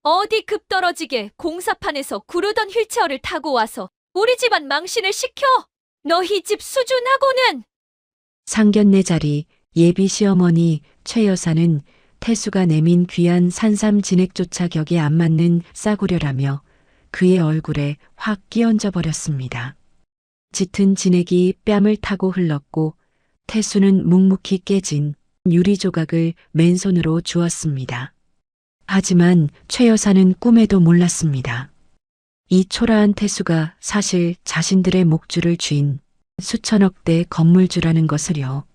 어디 급 떨어지게 공사판에서 구르던 휠체어를 타고 와서 우리 집안 망신을 시켜! 너희 집 수준하고는! 상견례 자리 예비 시어머니 최 여사는 태수가 내민 귀한 산삼 진액조차 격에 안 맞는 싸구려라며 그의 얼굴에 확 끼얹어 버렸습니다. 짙은 진액이 뺨을 타고 흘렀고 태수는 묵묵히 깨진 유리 조각을 맨손으로 주었습니다. 하지만 최 여사는 꿈에도 몰랐습니다. 이 초라한 태수가 사실 자신들의 목줄을 쥔 수천억대 건물주라는 것을요.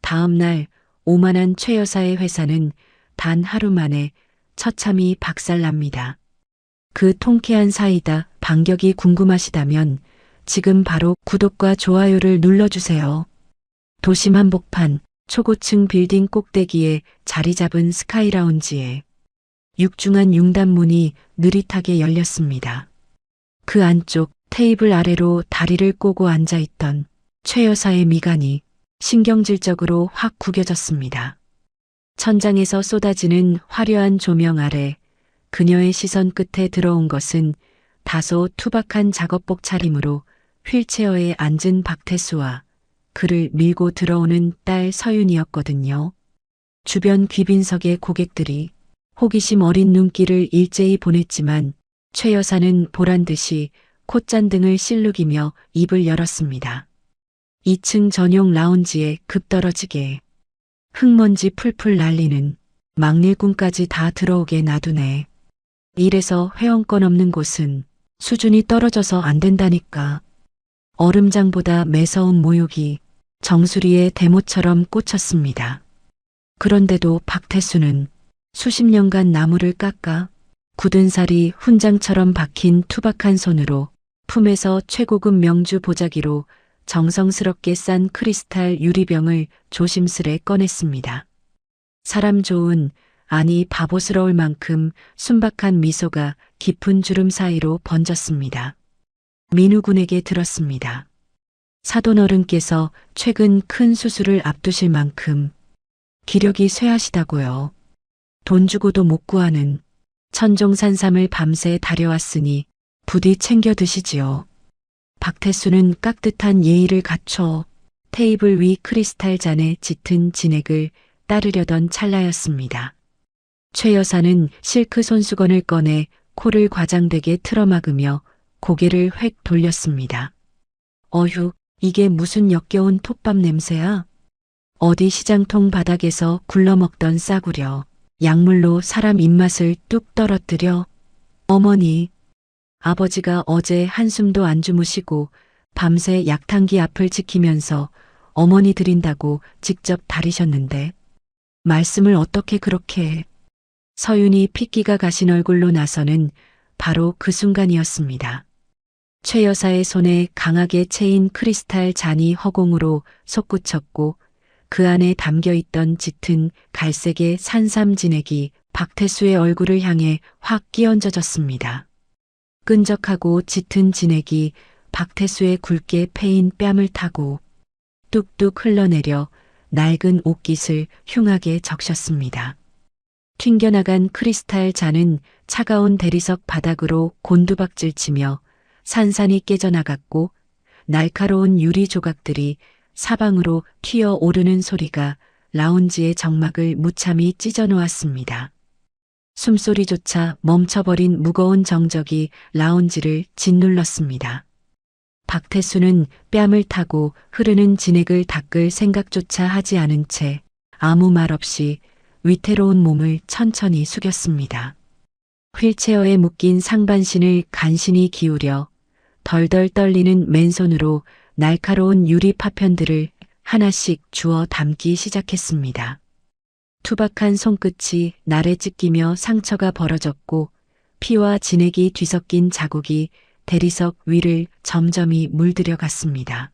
다음 날 오만한 최 여사의 회사는 단 하루 만에 처참히 박살납니다. 그 통쾌한 사이다 반격이 궁금하시다면 지금 바로 구독과 좋아요를 눌러주세요. 도심 한복판 초고층 빌딩 꼭대기에 자리 잡은 스카이라운지에 육중한 융단문이 느릿하게 열렸습니다. 그 안쪽 테이블 아래로 다리를 꼬고 앉아있던 최 여사의 미간이 신경질적으로 확 구겨졌습니다. 천장에서 쏟아지는 화려한 조명 아래 그녀의 시선 끝에 들어온 것은 다소 투박한 작업복 차림으로 휠체어에 앉은 박태수와 그를 밀고 들어오는 딸 서윤이었거든요. 주변 귀빈석의 고객들이 호기심 어린 눈길을 일제히 보냈지만 최 여사는 보란듯이 콧잔등을 실룩이며 입을 열었습니다. 2층 전용 라운지에 급떨어지게 흙먼지 풀풀 날리는 망릴꿈까지 다 들어오게 놔두네. 이래서 회원권 없는 곳은 수준이 떨어져서 안 된다니까. 얼음장보다 매서운 모욕이 정수리에 대모처럼 꽂혔습니다. 그런데도 박태수는 수십 년간 나무를 깎아 굳은 살이 훈장처럼 박힌 투박한 손으로 품에서 최고급 명주 보자기로 정성스럽게 싼 크리스탈 유리병을 조심스레 꺼냈습니다. 사람 좋은, 아니 바보스러울 만큼 순박한 미소가 깊은 주름 사이로 번졌습니다. 민우군에게 들었습니다. 사돈어른께서 최근 큰 수술을 앞두실 만큼 기력이 쇠하시다고요. 돈 주고도 못 구하는 천종산삼을 밤새 다려왔으니 부디 챙겨 드시지요. 박태수는 깍듯한 예의를 갖춰 테이블 위 크리스탈 잔에 짙은 진액을 따르려던 찰나였습니다. 최 여사는 실크 손수건을 꺼내 코를 과장되게 틀어막으며 고개를 획 돌렸습니다. 어휴, 이게 무슨 역겨운 톱밥 냄새야? 어디 시장통 바닥에서 굴러먹던 싸구려. 약물로 사람 입맛을 뚝 떨어뜨려. 어머니, 아버지가 어제 한숨도 안 주무시고 밤새 약탕기 앞을 지키면서 어머니 드린다고 직접 다리셨는데 말씀을 어떻게 그렇게 해. 서윤이 핏기가 가신 얼굴로 나서는 바로 그 순간이었습니다. 최 여사의 손에 강하게 채인 크리스탈 잔이 허공으로 솟구쳤고 그 안에 담겨있던 짙은 갈색의 산삼 진액이 박태수의 얼굴을 향해 확 끼얹어졌습니다. 끈적하고 짙은 진액이 박태수의 굵게 패인 뺨을 타고 뚝뚝 흘러내려 낡은 옷깃을 흉하게 적셨습니다. 튕겨나간 크리스탈 잔은 차가운 대리석 바닥으로 곤두박질치며 산산이 깨져나갔고 날카로운 유리 조각들이 사방으로 튀어오르는 소리가 라운지의 정막을 무참히 찢어놓았습니다. 숨소리조차 멈춰버린 무거운 정적이 라운지를 짓눌렀습니다. 박태수는 뺨을 타고 흐르는 진액을 닦을 생각조차 하지 않은 채 아무 말 없이 위태로운 몸을 천천히 숙였습니다. 휠체어에 묶인 상반신을 간신히 기울여 덜덜 떨리는 맨손으로 날카로운 유리 파편들을 하나씩 주워 담기 시작했습니다. 투박한 손끝이 날에 찢기며 상처가 벌어졌고 피와 진액이 뒤섞인 자국이 대리석 위를 점점이 물들여 갔습니다.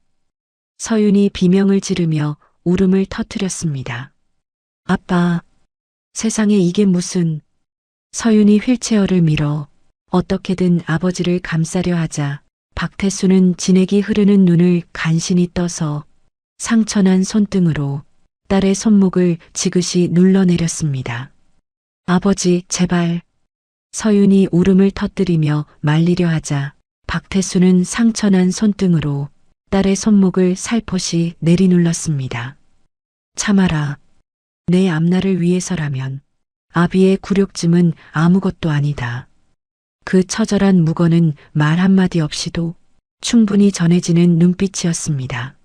서윤이 비명을 지르며 울음을 터뜨렸습니다. 아빠, 세상에 이게 무슨... 서윤이 휠체어를 밀어 어떻게든 아버지를 감싸려 하자 박태수는 진액이 흐르는 눈을 간신히 떠서 상처난 손등으로 딸의 손목을 지그시 눌러내렸습니다. 아버지, 제발. 서윤이 울음을 터뜨리며 말리려 하자 박태수는 상처난 손등으로 딸의 손목을 살포시 내리눌렀습니다. 참아라. 내 앞날을 위해서라면 아비의 굴욕쯤은 아무것도 아니다. 그 처절한 묵어는 말 한마디 없이도 충분히 전해지는 눈빛이었습니다.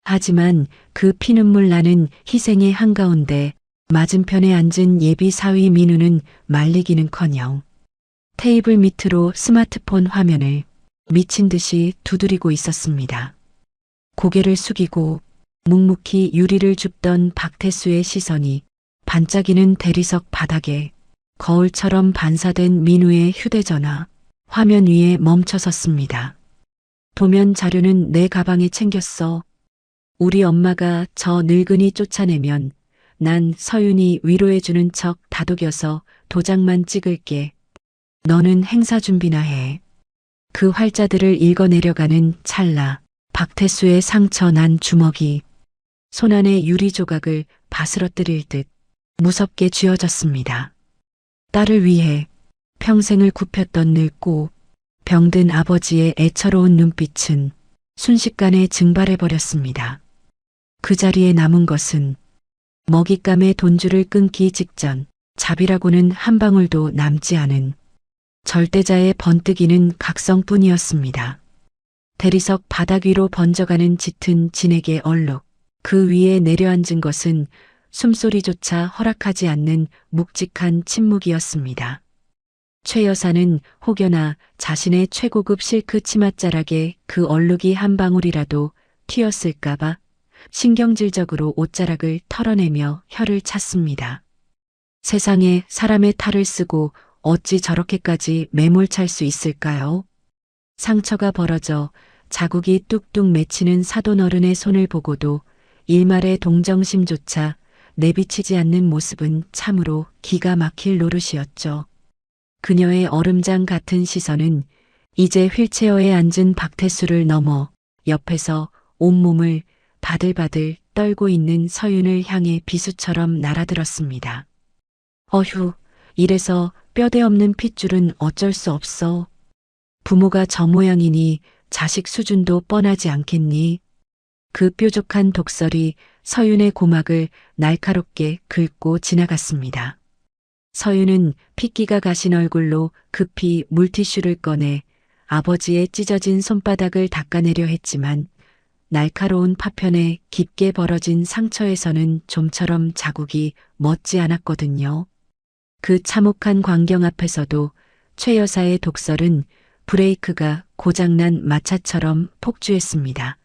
하지만 그 피눈물 나는 희생의 한가운데 맞은편에 앉은 예비 사위 민우는 말리기는커녕 테이블 밑으로 스마트폰 화면을 미친 듯이 두드리고 있었습니다. 고개를 숙이고 묵묵히 유리를 줍던 박태수의 시선이 반짝이는 대리석 바닥에 거울처럼 반사된 민우의 휴대전화 화면 위에 멈춰섰습니다. 도면 자료는 내 가방에 챙겼어. 우리 엄마가 저 늙은이 쫓아내면 난 서윤이 위로해주는 척 다독여서 도장만 찍을게. 너는 행사 준비나 해. 그 활자들을 읽어내려가는 찰나 박태수의 상처 난 주먹이 손안의 유리 조각을 바스러뜨릴 듯 무섭게 쥐어졌습니다. 딸을 위해 평생을 굽혔던 늙고 병든 아버지의 애처로운 눈빛은 순식간에 증발해버렸습니다. 그 자리에 남은 것은 먹잇감의 돈줄을 끊기 직전 자비라고는 한 방울도 남지 않은 절대자의 번뜩이는 각성뿐이었습니다. 대리석 바닥 위로 번져가는 짙은 진액의 얼룩, 그 위에 내려앉은 것은 숨소리조차 허락하지 않는 묵직한 침묵이었습니다. 최 여사는 혹여나 자신의 최고급 실크 치맛자락에 그 얼룩이 한 방울이라도 튀었을까봐 신경질적으로 옷자락을 털어내며 혀를 찼습니다. 세상에 사람의 탈을 쓰고 어찌 저렇게까지 매몰찰 수 있을까요? 상처가 벌어져 자국이 뚝뚝 맺히는 사돈 어른의 손을 보고도 일말의 동정심조차 내비치지 않는 모습은 참으로 기가 막힐 노릇이었죠. 그녀의 얼음장 같은 시선은 이제 휠체어에 앉은 박태수를 넘어 옆에서 온몸을 바들바들 떨고 있는 서윤을 향해 비수처럼 날아들었습니다. 어휴, 이래서 뼈대 없는 핏줄은 어쩔 수 없어. 부모가 저 모양이니 자식 수준도 뻔하지 않겠니? 그 뾰족한 독설이 서윤의 고막을 날카롭게 긁고 지나갔습니다. 서윤은 핏기가 가신 얼굴로 급히 물티슈를 꺼내 아버지의 찢어진 손바닥을 닦아내려 했지만 날카로운 파편에 깊게 벌어진 상처에서는 좀처럼 자국이 멎지 않았거든요. 그 참혹한 광경 앞에서도 최 여사의 독설은 브레이크가 고장난 마차처럼 폭주했습니다.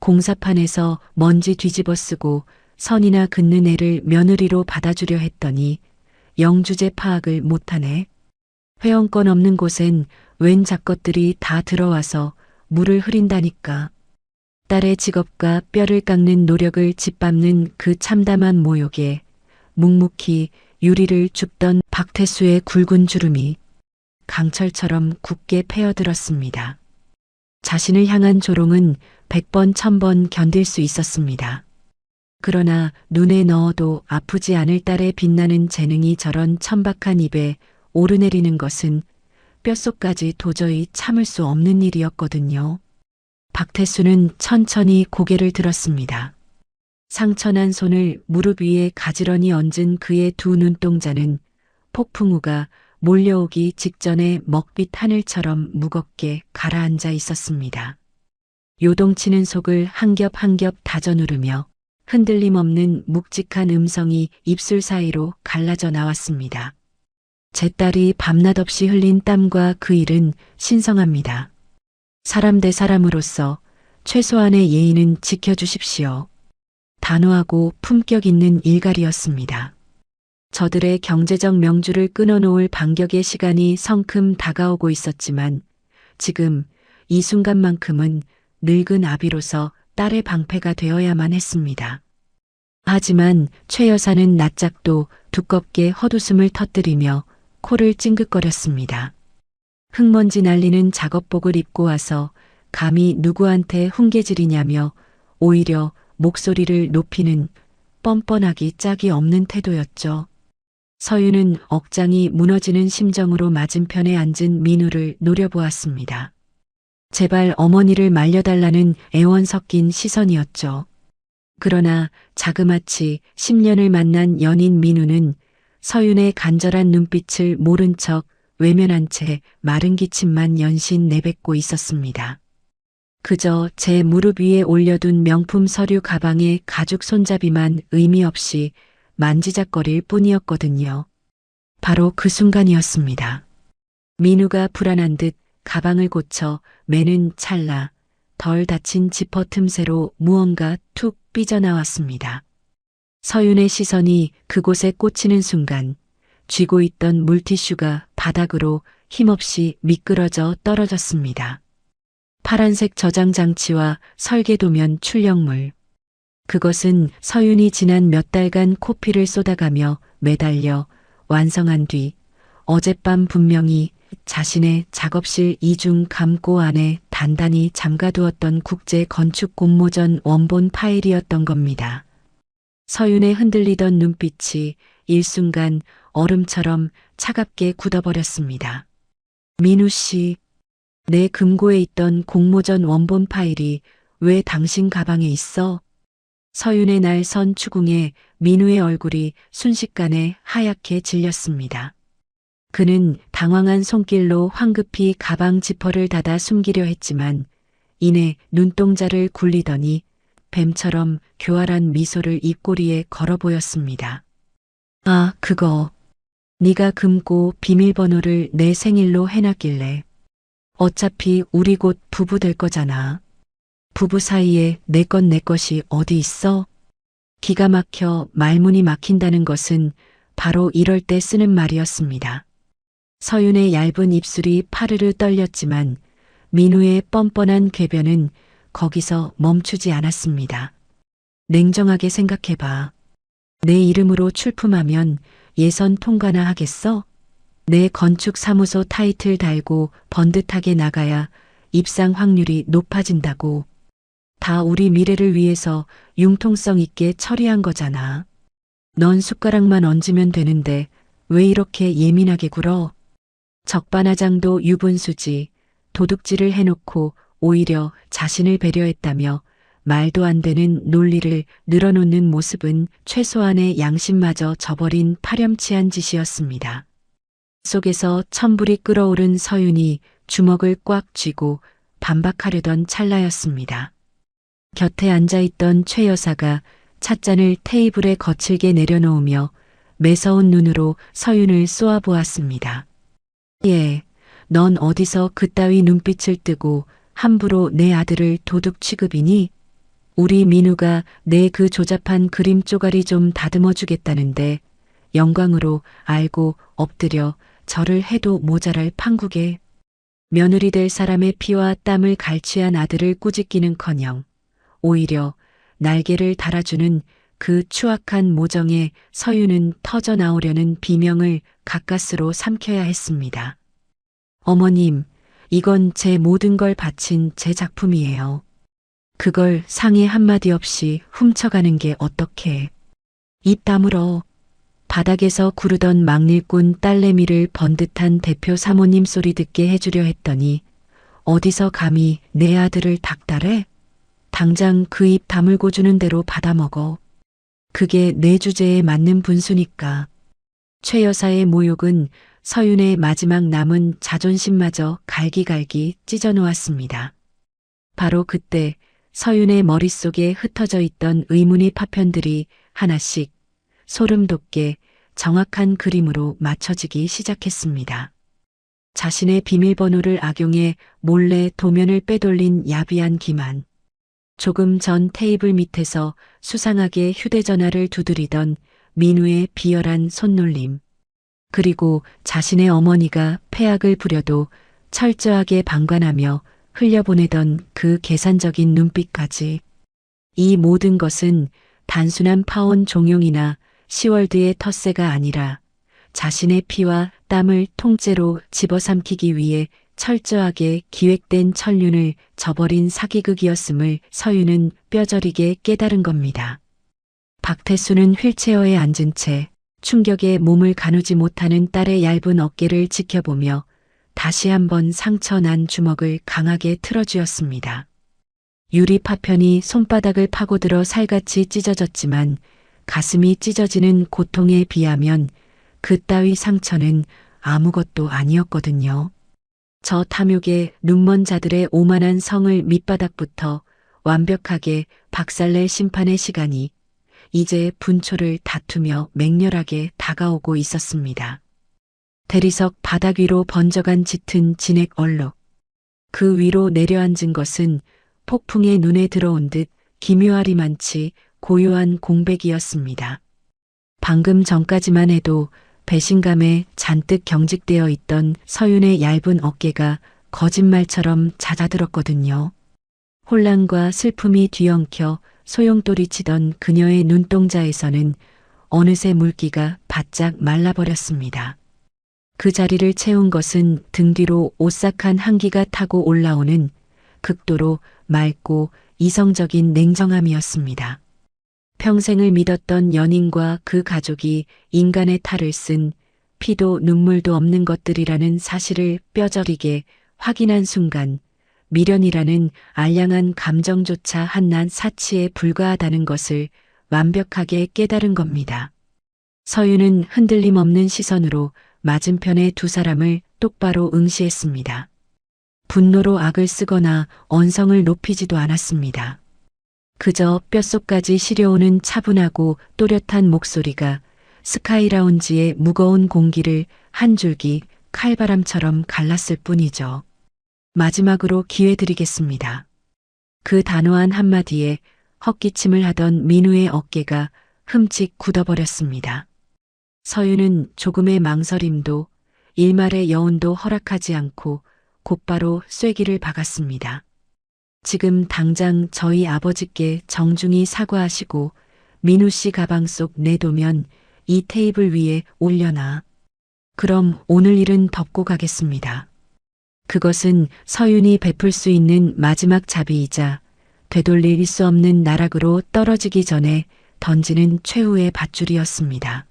공사판에서 먼지 뒤집어 쓰고 선이나 긋는 애를 며느리로 받아주려 했더니 영주제 파악을 못하네. 회원권 없는 곳엔 웬 잡것들이 다 들어와서 물을 흐린다니까. 딸의 직업과 뼈를 깎는 노력을 짓밟는 그 참담한 모욕에 묵묵히 유리를 줍던 박태수의 굵은 주름이 강철처럼 굳게 패어들었습니다. 자신을 향한 조롱은 100번 1000번 견딜 수 있었습니다. 그러나 눈에 넣어도 아프지 않을 딸의 빛나는 재능이 저런 천박한 입에 오르내리는 것은 뼛속까지 도저히 참을 수 없는 일이었거든요. 박태수는 천천히 고개를 들었습니다. 상처난 손을 무릎 위에 가지런히 얹은 그의 두 눈동자는 폭풍우가 몰려오기 직전에 먹빛 하늘처럼 무겁게 가라앉아 있었습니다. 요동치는 속을 한 겹 한 겹 다져 누르며 흔들림 없는 묵직한 음성이 입술 사이로 갈라져 나왔습니다. 제 딸이 밤낮 없이 흘린 땀과 그 일은 신성합니다. 사람 대 사람으로서 최소한의 예의는 지켜주십시오. 단호하고 품격 있는 일갈이었습니다. 저들의 경제적 명주를 끊어놓을 반격의 시간이 성큼 다가오고 있었지만 지금 이 순간만큼은 늙은 아비로서 딸의 방패가 되어야만 했습니다. 하지만 최 여사는 낯짝도 두껍게 헛웃음을 터뜨리며 코를 찡긋거렸습니다. 흙먼지 날리는 작업복을 입고 와서 감히 누구한테 훈계질이냐며 오히려 목소리를 높이는 뻔뻔하기 짝이 없는 태도였죠. 서윤은 억장이 무너지는 심정으로 맞은편에 앉은 민우를 노려보았습니다. 제발 어머니를 말려달라는 애원 섞인 시선이었죠. 그러나 자그마치 10년을 만난 연인 민우는 서윤의 간절한 눈빛을 모른 척 외면한 채 마른 기침만 연신 내뱉고 있었습니다. 그저 제 무릎 위에 올려둔 명품 서류 가방의 가죽 손잡이만 의미 없이 만지작거릴 뿐이었거든요. 바로 그 순간이었습니다. 민우가 불안한 듯 가방을 고쳐 매는 찰나 덜 닫힌 지퍼 틈새로 무언가 툭 삐져나왔습니다. 서윤의 시선이 그곳에 꽂히는 순간 쥐고 있던 물티슈가 바닥으로 힘없이 미끄러져 떨어졌습니다. 파란색 저장 장치와 설계도면 출력물. 그것은 서윤이 지난 몇 달간 코피를 쏟아가며 매달려 완성한 뒤 어젯밤 분명히 자신의 작업실 이중 감고 안에 단단히 잠가두었던 국제 건축 공모전 원본 파일이었던 겁니다. 서윤의 흔들리던 눈빛이 일순간 얼음처럼 차갑게 굳어버렸습니다. 민우 씨, 내 금고에 있던 공모전 원본 파일이 왜 당신 가방에 있어? 서윤의 날 선 추궁에 민우의 얼굴이 순식간에 하얗게 질렸습니다. 그는 당황한 손길로 황급히 가방 지퍼를 닫아 숨기려 했지만 이내 눈동자를 굴리더니 뱀처럼 교활한 미소를 입꼬리에 걸어 보였습니다. 아, 그거. 네가 금고 비밀번호를 내 생일로 해놨길래. 어차피 우리 곧 부부 될 거잖아. 부부 사이에 내 것 내 것이 어디 있어? 기가 막혀 말문이 막힌다는 것은 바로 이럴 때 쓰는 말이었습니다. 서윤의 얇은 입술이 파르르 떨렸지만 민우의 뻔뻔한 궤변은 거기서 멈추지 않았습니다. 냉정하게 생각해봐. 내 이름으로 출품하면 예선 통과나 하겠어? 내 건축사무소 타이틀 달고 번듯하게 나가야 입상 확률이 높아진다고. 다 우리 미래를 위해서 융통성 있게 처리한 거잖아. 넌 숟가락만 얹으면 되는데 왜 이렇게 예민하게 굴어? 적반하장도 유분수지, 도둑질을 해놓고 오히려 자신을 배려했다며 말도 안 되는 논리를 늘어놓는 모습은 최소한의 양심마저 저버린 파렴치한 짓이었습니다. 속에서 천불이 끓어오른 서윤이 주먹을 꽉 쥐고 반박하려던 찰나였습니다. 곁에 앉아있던 최 여사가 찻잔을 테이블에 거칠게 내려놓으며 매서운 눈으로 서윤을 쏘아보았습니다. 예, 넌 어디서 그따위 눈빛을 뜨고 함부로 내 아들을 도둑 취급이니? 우리 민우가 내 그 조잡한 그림 쪼가리 좀 다듬어 주겠다는데 영광으로 알고 엎드려 절을 해도 모자랄 판국에 며느리 될 사람의 피와 땀을 갈취한 아들을 꾸짖기는커녕 오히려 날개를 달아주는 그 추악한 모정에 서윤은 터져 나오려는 비명을 가까스로 삼켜야 했습니다. 어머님, 이건 제 모든 걸 바친 제 작품이에요. 그걸 상의 한마디 없이 훔쳐가는 게 어떡해. 입 다물어. 바닥에서 구르던 막일꾼 딸내미를 번듯한 대표 사모님 소리 듣게 해주려 했더니 어디서 감히 내 아들을 닥달해? 당장 그 입 다물고 주는 대로 받아먹어. 그게 내 주제에 맞는 분수니까. 최 여사의 모욕은 서윤의 마지막 남은 자존심마저 갈기갈기 찢어놓았습니다. 바로 그때 서윤의 머릿속에 흩어져 있던 의문의 파편들이 하나씩 소름 돋게 정확한 그림으로 맞춰지기 시작했습니다. 자신의 비밀번호를 악용해 몰래 도면을 빼돌린 야비한 기만. 조금 전 테이블 밑에서 수상하게 휴대전화를 두드리던 민우의 비열한 손놀림. 그리고 자신의 어머니가 폐악을 부려도 철저하게 방관하며 흘려보내던 그 계산적인 눈빛까지. 이 모든 것은 단순한 파온 종용이나 시월드의 텃세가 아니라 자신의 피와 땀을 통째로 집어삼키기 위해 철저하게 기획된 천륜을 저버린 사기극이었음을 서윤은 뼈저리게 깨달은 겁니다. 박태수는 휠체어에 앉은 채 충격에 몸을 가누지 못하는 딸의 얇은 어깨를 지켜보며 다시 한번 상처난 주먹을 강하게 틀어쥐었습니다. 유리 파편이 손바닥을 파고들어 살같이 찢어졌지만 가슴이 찢어지는 고통에 비하면 그따위 상처는 아무것도 아니었거든요. 저 탐욕의 눈먼 자들의 오만한 성을 밑바닥부터 완벽하게 박살낼 심판의 시간이 이제 분초를 다투며 맹렬하게 다가오고 있었습니다. 대리석 바닥 위로 번져간 짙은 진액 얼룩. 그 위로 내려앉은 것은 폭풍의 눈에 들어온 듯 기묘하리만치 고요한 공백이었습니다. 방금 전까지만 해도 배신감에 잔뜩 경직되어 있던 서윤의 얇은 어깨가 거짓말처럼 잦아들었거든요. 혼란과 슬픔이 뒤엉켜 소용돌이치던 그녀의 눈동자에서는 어느새 물기가 바짝 말라버렸습니다. 그 자리를 채운 것은 등 뒤로 오싹한 한기가 타고 올라오는 극도로 맑고 이성적인 냉정함이었습니다. 평생을 믿었던 연인과 그 가족이 인간의 탈을 쓴 피도 눈물도 없는 것들이라는 사실을 뼈저리게 확인한 순간 미련이라는 알량한 감정조차 한낱 사치에 불과하다는 것을 완벽하게 깨달은 겁니다. 서윤은 흔들림 없는 시선으로 맞은편의 두 사람을 똑바로 응시했습니다. 분노로 악을 쓰거나 언성을 높이지도 않았습니다. 그저 뼛속까지 시려오는 차분하고 또렷한 목소리가 스카이라운지의 무거운 공기를 한 줄기 칼바람처럼 갈랐을 뿐이죠. 마지막으로 기회 드리겠습니다. 그 단호한 한마디에 헛기침을 하던 민우의 어깨가 흠칫 굳어버렸습니다. 서윤은 조금의 망설임도 일말의 여운도 허락하지 않고 곧바로 쐐기를 박았습니다. 지금 당장 저희 아버지께 정중히 사과하시고 민우 씨 가방 속 내도면 이 테이블 위에 올려놔. 그럼 오늘 일은 덮고 가겠습니다. 그것은 서윤이 베풀 수 있는 마지막 자비이자 되돌릴 수 없는 나락으로 떨어지기 전에 던지는 최후의 밧줄이었습니다.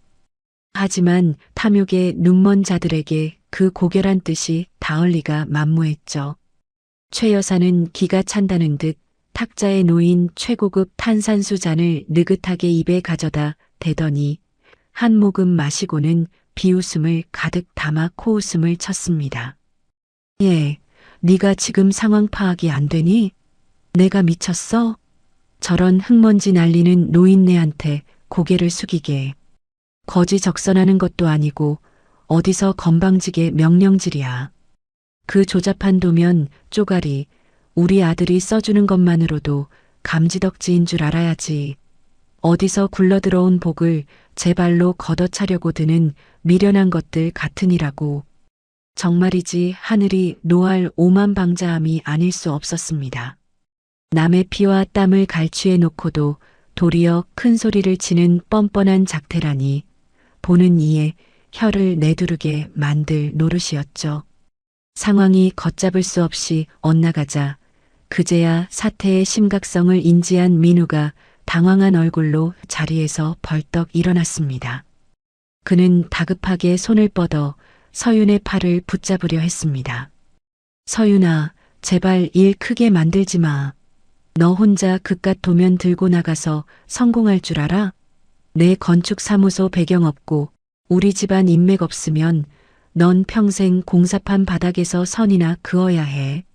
하지만 탐욕의 눈먼 자들에게 그 고결한 뜻이 닿을 리가 만무했죠. 최 여사는 기가 찬다는 듯 탁자에 놓인 최고급 탄산수 잔을 느긋하게 입에 가져다 대더니 한 모금 마시고는 비웃음을 가득 담아 코웃음을 쳤습니다. 예, 네가 지금 상황 파악이 안 되니? 내가 미쳤어? 저런 흙먼지 날리는 노인네한테 고개를 숙이게. 거지적선하는 것도 아니고 어디서 건방지게 명령질이야. 그 조잡한 도면 쪼가리 우리 아들이 써주는 것만으로도 감지덕지인 줄 알아야지. 어디서 굴러들어온 복을 제 발로 걷어차려고 드는 미련한 것들 같으니라고. 정말이지 하늘이 노할 오만방자함이 아닐 수 없었습니다. 남의 피와 땀을 갈취해 놓고도 도리어 큰 소리를 치는 뻔뻔한 작태라니 보는 이에 혀를 내두르게 만들 노릇이었죠. 상황이 걷잡을 수 없이 엇나가자 그제야 사태의 심각성을 인지한 민우가 당황한 얼굴로 자리에서 벌떡 일어났습니다. 그는 다급하게 손을 뻗어 서윤의 팔을 붙잡으려 했습니다. 서윤아, 제발 일 크게 만들지 마. 너 혼자 그깟 도면 들고 나가서 성공할 줄 알아? 내 건축사무소 배경 없고 우리 집안 인맥 없으면 넌 평생 공사판 바닥에서 선이나 그어야 해.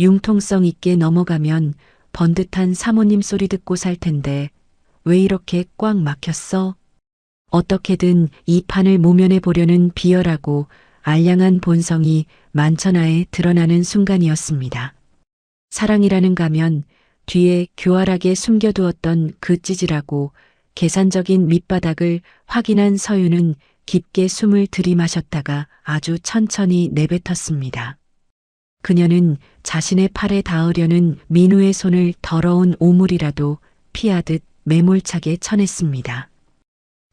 융통성 있게 넘어가면 번듯한 사모님 소리 듣고 살 텐데 왜 이렇게 꽉 막혔어? 어떻게든 이 판을 모면해 보려는 비열하고 알량한 본성이 만천하에 드러나는 순간이었습니다. 사랑이라는 가면 뒤에 교활하게 숨겨두었던 그 찌질하고 계산적인 밑바닥을 확인한 서윤은 깊게 숨을 들이마셨다가 아주 천천히 내뱉었습니다. 그녀는 자신의 팔에 닿으려는 민우의 손을 더러운 오물이라도 피하듯 매몰차게 쳐냈습니다.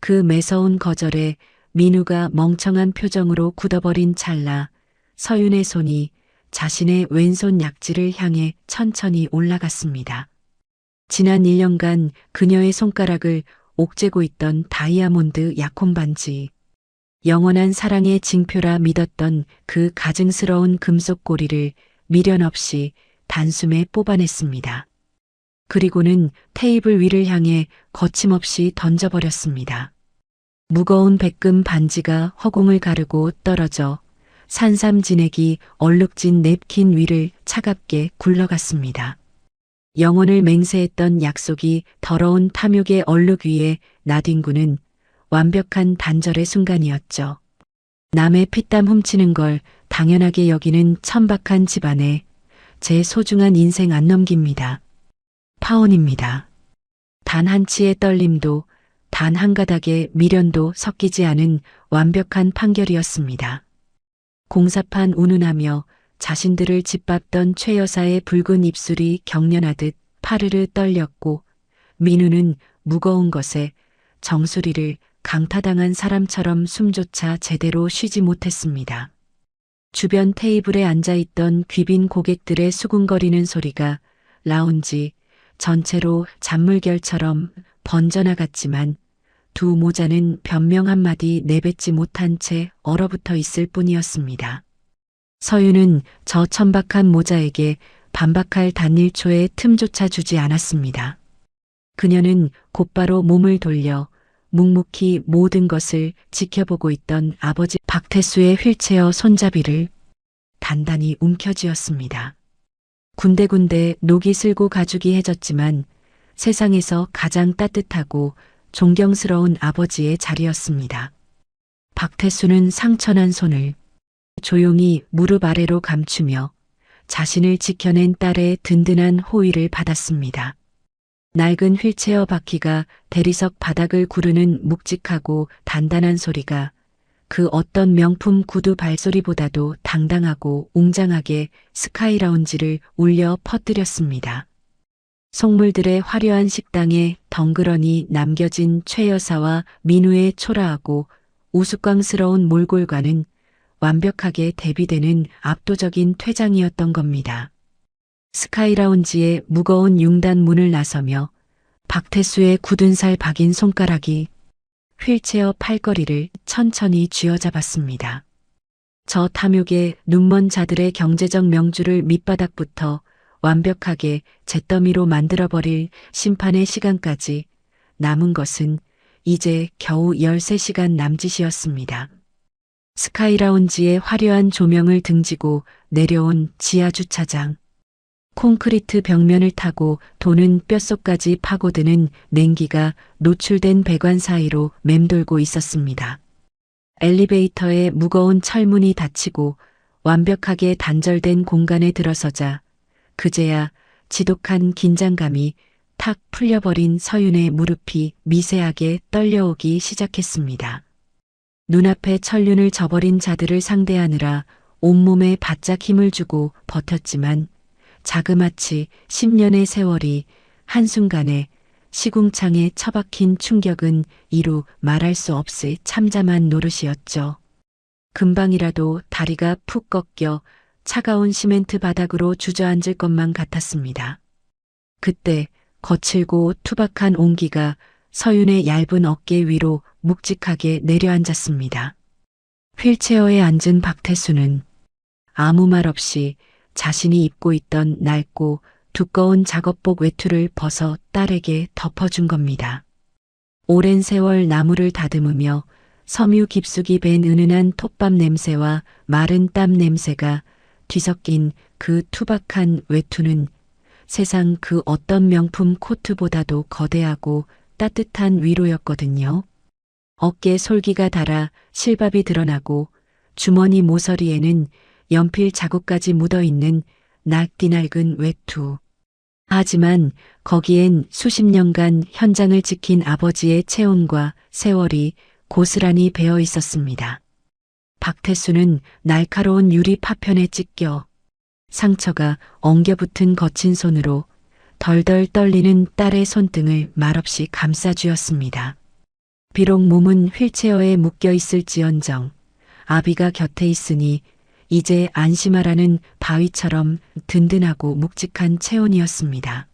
그 매서운 거절에 민우가 멍청한 표정으로 굳어버린 찰나 서윤의 손이 자신의 왼손 약지를 향해 천천히 올라갔습니다. 지난 1년간 그녀의 손가락을 옥죄고 있던 다이아몬드 약혼 반지. 영원한 사랑의 징표라 믿었던 그 가증스러운 금속 고리를 미련 없이 단숨에 뽑아냈습니다. 그리고는 테이블 위를 향해 거침없이 던져버렸습니다. 무거운 백금 반지가 허공을 가르고 떨어져 산삼진액이 얼룩진 냅킨 위를 차갑게 굴러갔습니다. 영혼을 맹세했던 약속이 더러운 탐욕의 얼룩 위에 나뒹구는 완벽한 단절의 순간이었죠. 남의 피땀 훔치는 걸 당연하게 여기는 천박한 집안에 제 소중한 인생 안 넘깁니다. 파혼입니다. 단 한 치의 떨림도 단 한 가닥의 미련도 섞이지 않은 완벽한 판결이었습니다. 공사판 운운하며 자신들을 짓밟던 최 여사의 붉은 입술이 경련하듯 파르르 떨렸고 민우는 무거운 것에 정수리를 강타당한 사람처럼 숨조차 제대로 쉬지 못했습니다. 주변 테이블에 앉아있던 귀빈 고객들의 수군거리는 소리가 라운지 전체로 잔물결처럼 번져나갔지만 두 모자는 변명 한마디 내뱉지 못한 채 얼어붙어 있을 뿐이었습니다. 서윤은 저 천박한 모자에게 반박할 단일초의 틈조차 주지 않았습니다. 그녀는 곧바로 몸을 돌려 묵묵히 모든 것을 지켜보고 있던 아버지 박태수의 휠체어 손잡이를 단단히 움켜쥐었습니다. 군데군데 녹이 슬고 가죽이 해졌지만 세상에서 가장 따뜻하고 존경스러운 아버지의 자리였습니다. 박태수는 상처난 손을 조용히 무릎 아래로 감추며 자신을 지켜낸 딸의 든든한 호의를 받았습니다. 낡은 휠체어 바퀴가 대리석 바닥을 구르는 묵직하고 단단한 소리가 그 어떤 명품 구두 발소리보다도 당당하고 웅장하게 스카이라운지를 울려 퍼뜨렸습니다. 속물들의 화려한 식당에 덩그러니 남겨진 최 여사와 민우의 초라하고 우스꽝스러운 몰골과는 완벽하게 대비되는 압도적인 퇴장이었던 겁니다. 스카이라운지의 무거운 융단 문을 나서며 박태수의 굳은 살 박인 손가락이 휠체어 팔걸이를 천천히 쥐어잡았습니다. 저 탐욕의 눈먼 자들의 경제적 명주를 밑바닥부터 완벽하게 잿더미로 만들어버릴 심판의 시간까지 남은 것은 이제 겨우 13시간 남짓이었습니다. 스카이라운지의 화려한 조명을 등지고 내려온 지하주차장. 콘크리트 벽면을 타고 도는 뼛속까지 파고드는 냉기가 노출된 배관 사이로 맴돌고 있었습니다. 엘리베이터의 무거운 철문이 닫히고 완벽하게 단절된 공간에 들어서자 그제야 지독한 긴장감이 탁 풀려버린 서윤의 무릎이 미세하게 떨려오기 시작했습니다. 눈앞에 천륜을 저버린 자들을 상대하느라 온몸에 바짝 힘을 주고 버텼지만 자그마치 10년의 세월이 한순간에 시궁창에 처박힌 충격은 이루 말할 수 없을 참담한 노릇이었죠. 금방이라도 다리가 푹 꺾여 차가운 시멘트 바닥으로 주저앉을 것만 같았습니다. 그때 거칠고 투박한 온기가 서윤의 얇은 어깨 위로 묵직하게 내려앉았습니다. 휠체어에 앉은 박태수는 아무 말 없이 자신이 입고 있던 낡고 두꺼운 작업복 외투를 벗어 딸에게 덮어준 겁니다. 오랜 세월 나무를 다듬으며 섬유 깊숙이 밴 은은한 톱밥 냄새와 마른 땀 냄새가 뒤섞인 그 투박한 외투는 세상 그 어떤 명품 코트보다도 거대하고 따뜻한 위로였거든요. 어깨 솔기가 닳아 실밥이 드러나고 주머니 모서리에는 연필 자국까지 묻어있는 낡디 낡은 외투. 하지만 거기엔 수십 년간 현장을 지킨 아버지의 체온과 세월이 고스란히 배어 있었습니다. 박태수는 날카로운 유리 파편에 찢겨 상처가 엉겨붙은 거친 손으로 덜덜 떨리는 딸의 손등을 말없이 감싸주었습니다. 비록 몸은 휠체어에 묶여 있을지언정 아비가 곁에 있으니 이제 안심하라는 바위처럼 든든하고 묵직한 체온이었습니다.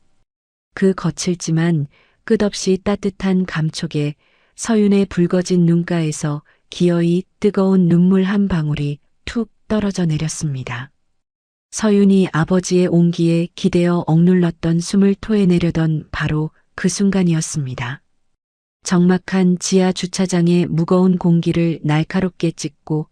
그 거칠지만 끝없이 따뜻한 감촉에 서윤의 붉어진 눈가에서 기어이 뜨거운 눈물 한 방울이 툭 떨어져 내렸습니다. 서윤이 아버지의 온기에 기대어 억눌렀던 숨을 토해내려던 바로 그 순간이었습니다. 적막한 지하 주차장의 무거운 공기를 날카롭게 찢고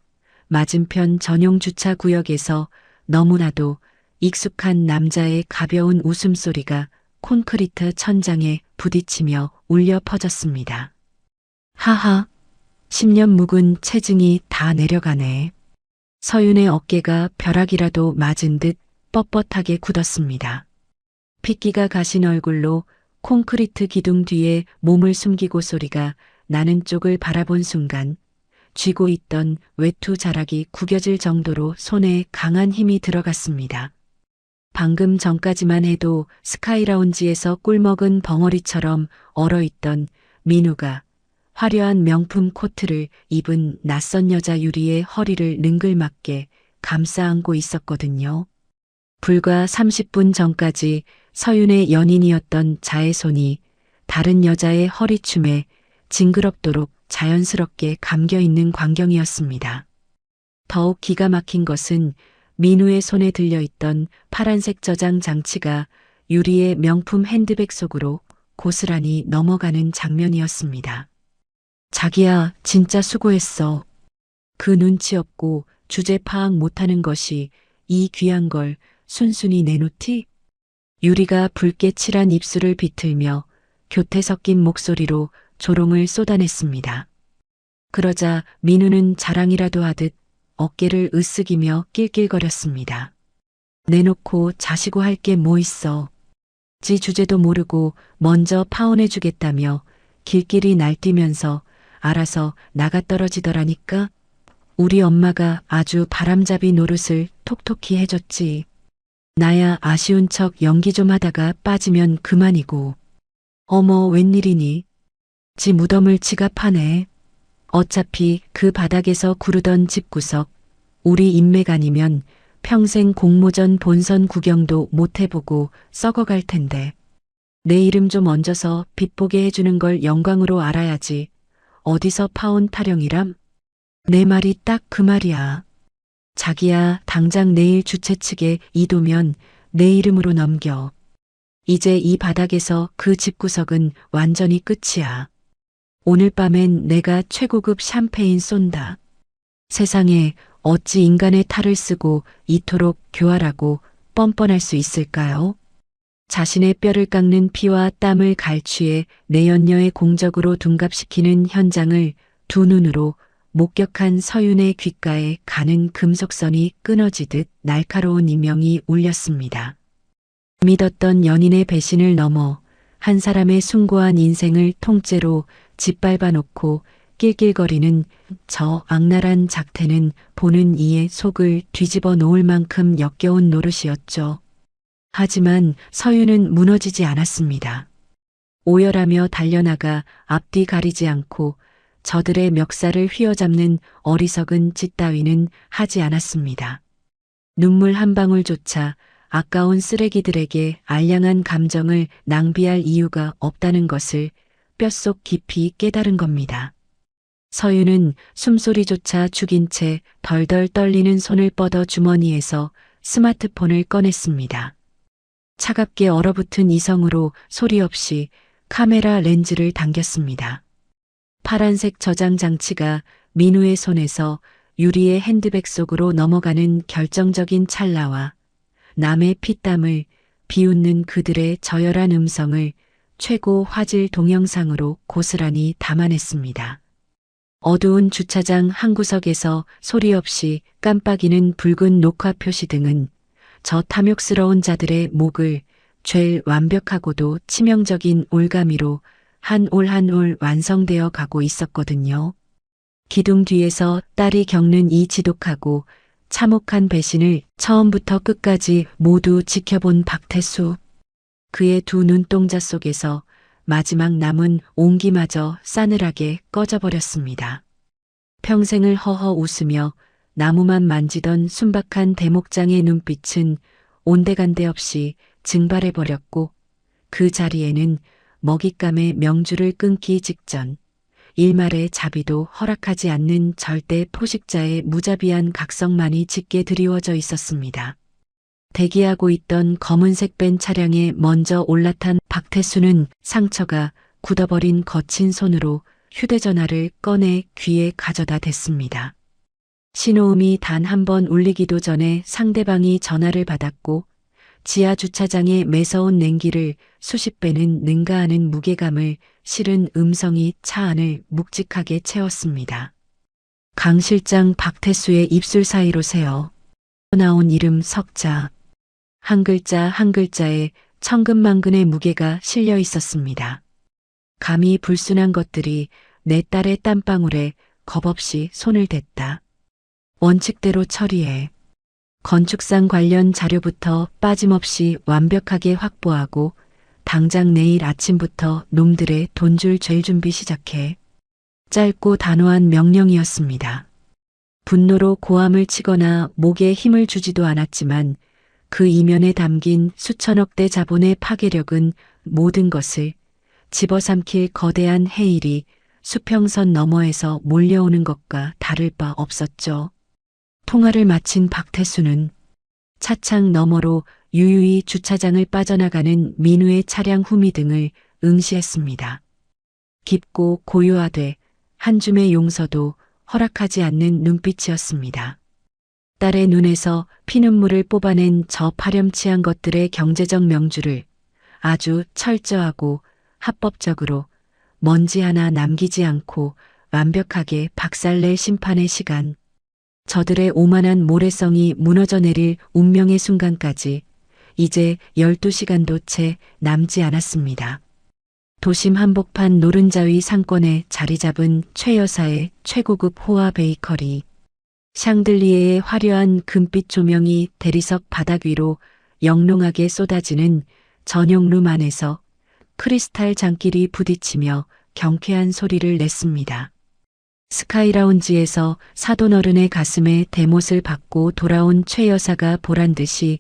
맞은편 전용 주차 구역에서 너무나도 익숙한 남자의 가벼운 웃음소리가 콘크리트 천장에 부딪히며 울려 퍼졌습니다. 하하, 10년 묵은 체증이 다 내려가네. 서윤의 어깨가 벼락이라도 맞은 듯 뻣뻣하게 굳었습니다. 핏기가 가신 얼굴로 콘크리트 기둥 뒤에 몸을 숨기고 소리가 나는 쪽을 바라본 순간 쥐고 있던 외투 자락이 구겨질 정도로 손에 강한 힘이 들어갔습니다. 방금 전까지만 해도 스카이라운지에서 꿀먹은 벙어리처럼 얼어있던 민우가 화려한 명품 코트를 입은 낯선 여자 유리의 허리를 능글맞게 감싸 안고 있었거든요. 불과 30분 전까지 서윤의 연인이었던 자의 손이 다른 여자의 허리춤에 징그럽도록 자연스럽게 감겨 있는 광경이었습니다. 더욱 기가 막힌 것은 민우의 손에 들려있던 파란색 저장 장치가 유리의 명품 핸드백 속으로 고스란히 넘어가는 장면이었습니다. 자기야, 진짜 수고했어. 그 눈치 없고 주제 파악 못하는 것이 이 귀한 걸 순순히 내놓지? 유리가 붉게 칠한 입술을 비틀며 교태 섞인 목소리로 조롱을 쏟아냈습니다. 그러자 민우는 자랑이라도 하듯 어깨를 으쓱이며 낄낄거렸습니다. 내놓고 자시고 할 게 뭐 있어. 지 주제도 모르고 먼저 파혼해주겠다며 길길이 날뛰면서 알아서 나가떨어지더라니까. 우리 엄마가 아주 바람잡이 노릇을 톡톡히 해줬지. 나야 아쉬운 척 연기 좀 하다가 빠지면 그만이고. 어머, 웬일이니? 지 무덤을 지갑하네. 어차피 그 바닥에서 구르던 집구석, 우리 인맥 아니면 평생 공모전 본선 구경도 못 해보고 썩어갈 텐데. 내 이름 좀 얹어서 빛보게 해주는 걸 영광으로 알아야지. 어디서 파온 타령이람? 내 말이 딱 그 말이야. 자기야, 당장 내일 주최 측에 이도면 내 이름으로 넘겨. 이제 이 바닥에서 그 집구석은 완전히 끝이야. 오늘 밤엔 내가 최고급 샴페인 쏜다. 세상에 어찌 인간의 탈을 쓰고 이토록 교활하고 뻔뻔할 수 있을까요? 자신의 뼈를 깎는 피와 땀을 갈취해 내연녀의 공적으로 둔갑시키는 현장을 두 눈으로 목격한 서윤의 귓가에 가는 금속선이 끊어지듯 날카로운 이명이 울렸습니다. 믿었던 연인의 배신을 넘어 한 사람의 숭고한 인생을 통째로 짓밟아 놓고 낄낄거리는 저 악랄한 작태는 보는 이의 속을 뒤집어 놓을 만큼 역겨운 노릇이었죠. 하지만 서윤은 무너지지 않았습니다. 오열하며 달려나가 앞뒤 가리지 않고 저들의 멱살을 휘어잡는 어리석은 짓 따위는 하지 않았습니다. 눈물 한 방울조차 아까운 쓰레기들에게 알량한 감정을 낭비할 이유가 없다는 것을 뼛속 깊이 깨달은 겁니다. 서윤은 숨소리조차 죽인 채 덜덜 떨리는 손을 뻗어 주머니에서 스마트폰을 꺼냈습니다. 차갑게 얼어붙은 이성으로 소리 없이 카메라 렌즈를 당겼습니다. 파란색 저장 장치가 민우의 손에서 유리의 핸드백 속으로 넘어가는 결정적인 찰나와 남의 피땀을 비웃는 그들의 저열한 음성을 최고 화질 동영상으로 고스란히 담아냈습니다. 어두운 주차장 한 구석에서 소리 없이 깜빡이는 붉은 녹화 표시 등은 저 탐욕스러운 자들의 목을 죄일 완벽하고도 치명적인 올가미로 한 올 한 올 완성되어 가고 있었거든요. 기둥 뒤에서 딸이 겪는 이 지독하고 참혹한 배신을 처음부터 끝까지 모두 지켜본 박태수. 그의 두 눈동자 속에서 마지막 남은 온기마저 싸늘하게 꺼져버렸습니다. 평생을 허허 웃으며 나무만 만지던 순박한 대목장의 눈빛은 온데간데 없이 증발해버렸고 그 자리에는 먹잇감의 명주를 끊기 직전 일말의 자비도 허락하지 않는 절대 포식자의 무자비한 각성만이 짙게 드리워져 있었습니다. 대기하고 있던 검은색 벤 차량에 먼저 올라탄 박태수는 상처가 굳어버린 거친 손으로 휴대전화를 꺼내 귀에 가져다 댔습니다. 신호음이 단 한 번 울리기도 전에 상대방이 전화를 받았고 지하 주차장의 매서운 냉기를 수십 배는 능가하는 무게감을 실은 음성이 차 안을 묵직하게 채웠습니다. 강 실장 박태수의 입술 사이로 새어 나온 이름 석자. 한 글자 한 글자에 천근만근의 무게가 실려 있었습니다. 감히 불순한 것들이 내 딸의 땀방울에 겁없이 손을 댔다. 원칙대로 처리해. 건축상 관련 자료부터 빠짐없이 완벽하게 확보하고 당장 내일 아침부터 놈들의 돈줄 잴 준비 시작해. 짧고 단호한 명령이었습니다. 분노로 고함을 치거나 목에 힘을 주지도 않았지만 그 이면에 담긴 수천억 대 자본의 파괴력은 모든 것을 집어삼킬 거대한 해일이 수평선 너머에서 몰려오는 것과 다를 바 없었죠. 통화를 마친 박태수는 차창 너머로 유유히 주차장을 빠져나가는 민우의 차량 후미등을 응시했습니다. 깊고 고요하되 한 줌의 용서도 허락하지 않는 눈빛이었습니다. 딸의 눈에서 피눈물을 뽑아낸 저 파렴치한 것들의 경제적 명주를 아주 철저하고 합법적으로 먼지 하나 남기지 않고 완벽하게 박살낼 심판의 시간, 저들의 오만한 모래성이 무너져 내릴 운명의 순간까지 이제 12시간도 채 남지 않았습니다. 도심 한복판 노른자위 상권에 자리 잡은 최 여사의 최고급 호화 베이커리. 샹들리에의 화려한 금빛 조명이 대리석 바닥 위로 영롱하게 쏟아지는 전용룸 안에서 크리스탈 장길이 부딪히며 경쾌한 소리를 냈습니다. 스카이라운지에서 사돈어른의 가슴에 대못을 받고 돌아온 최 여사가 보란 듯이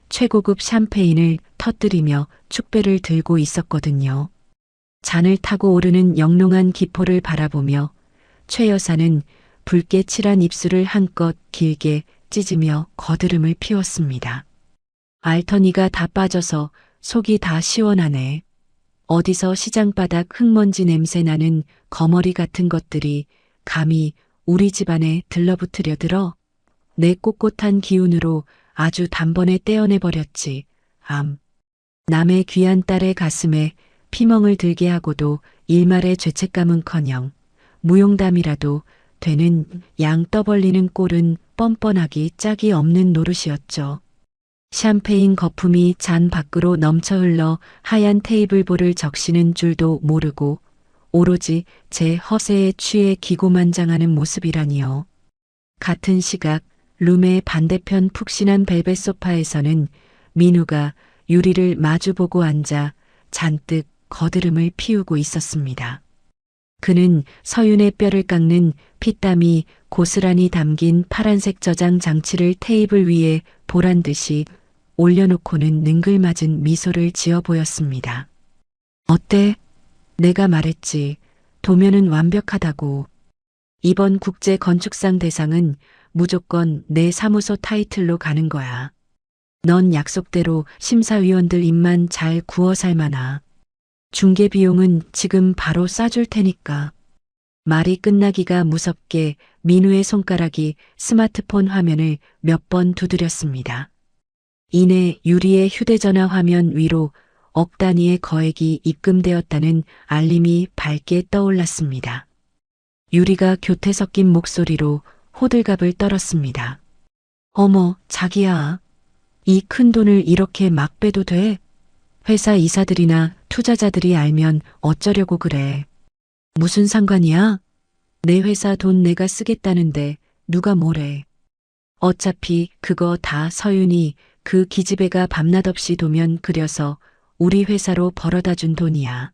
최고급 샴페인을 터뜨리며 축배를 들고 있었거든요. 잔을 타고 오르는 영롱한 기포를 바라보며 최 여사는 붉게 칠한 입술을 한껏 길게 찢으며 거드름을 피웠습니다. 알터니가 다 빠져서 속이 다 시원하네. 어디서 시장바닥 흙먼지 냄새 나는 거머리 같은 것들이 감히 우리 집안에 들러붙으려 들어 내 꼿꼿한 기운으로 아주 단번에 떼어내버렸지. 남의 귀한 딸의 가슴에 피멍을 들게 하고도 일말의 죄책감은커녕 무용담이라도 되는 양 떠벌리는 꼴은 뻔뻔하기 짝이 없는 노릇이었죠. 샴페인 거품이 잔 밖으로 넘쳐 흘러 하얀 테이블볼을 적시는 줄도 모르고 오로지 제 허세에 취해 기고만장하는 모습이라니요. 같은 시각 룸의 반대편 푹신한 벨벳 소파에서는 민우가 유리를 마주보고 앉아 잔뜩 거드름을 피우고 있었습니다. 그는 서윤의 뼈를 깎는 피땀이 고스란히 담긴 파란색 저장 장치를 테이블 위에 보란듯이 올려놓고는 능글맞은 미소를 지어 보였습니다. 어때? 내가 말했지. 도면은 완벽하다고. 이번 국제 건축상 대상은 무조건 내 사무소 타이틀로 가는 거야. 넌 약속대로 심사위원들 입만 잘 구워 살만하. 중개 비용은 지금 바로 싸줄 테니까. 말이 끝나기가 무섭게 민우의 손가락이 스마트폰 화면을 몇 번 두드렸습니다. 이내 유리의 휴대전화 화면 위로 억 단위의 거액이 입금되었다는 알림이 밝게 떠올랐습니다. 유리가 교태 섞인 목소리로 호들갑을 떨었습니다. 어머, 자기야. 이 큰 돈을 이렇게 막 빼도 돼? 회사 이사들이나 투자자들이 알면 어쩌려고 그래. 무슨 상관이야? 내 회사 돈 내가 쓰겠다는데 누가 뭐래. 어차피 그거 다 서윤이 그 기집애가 밤낮없이 도면 그려서 우리 회사로 벌어다 준 돈이야.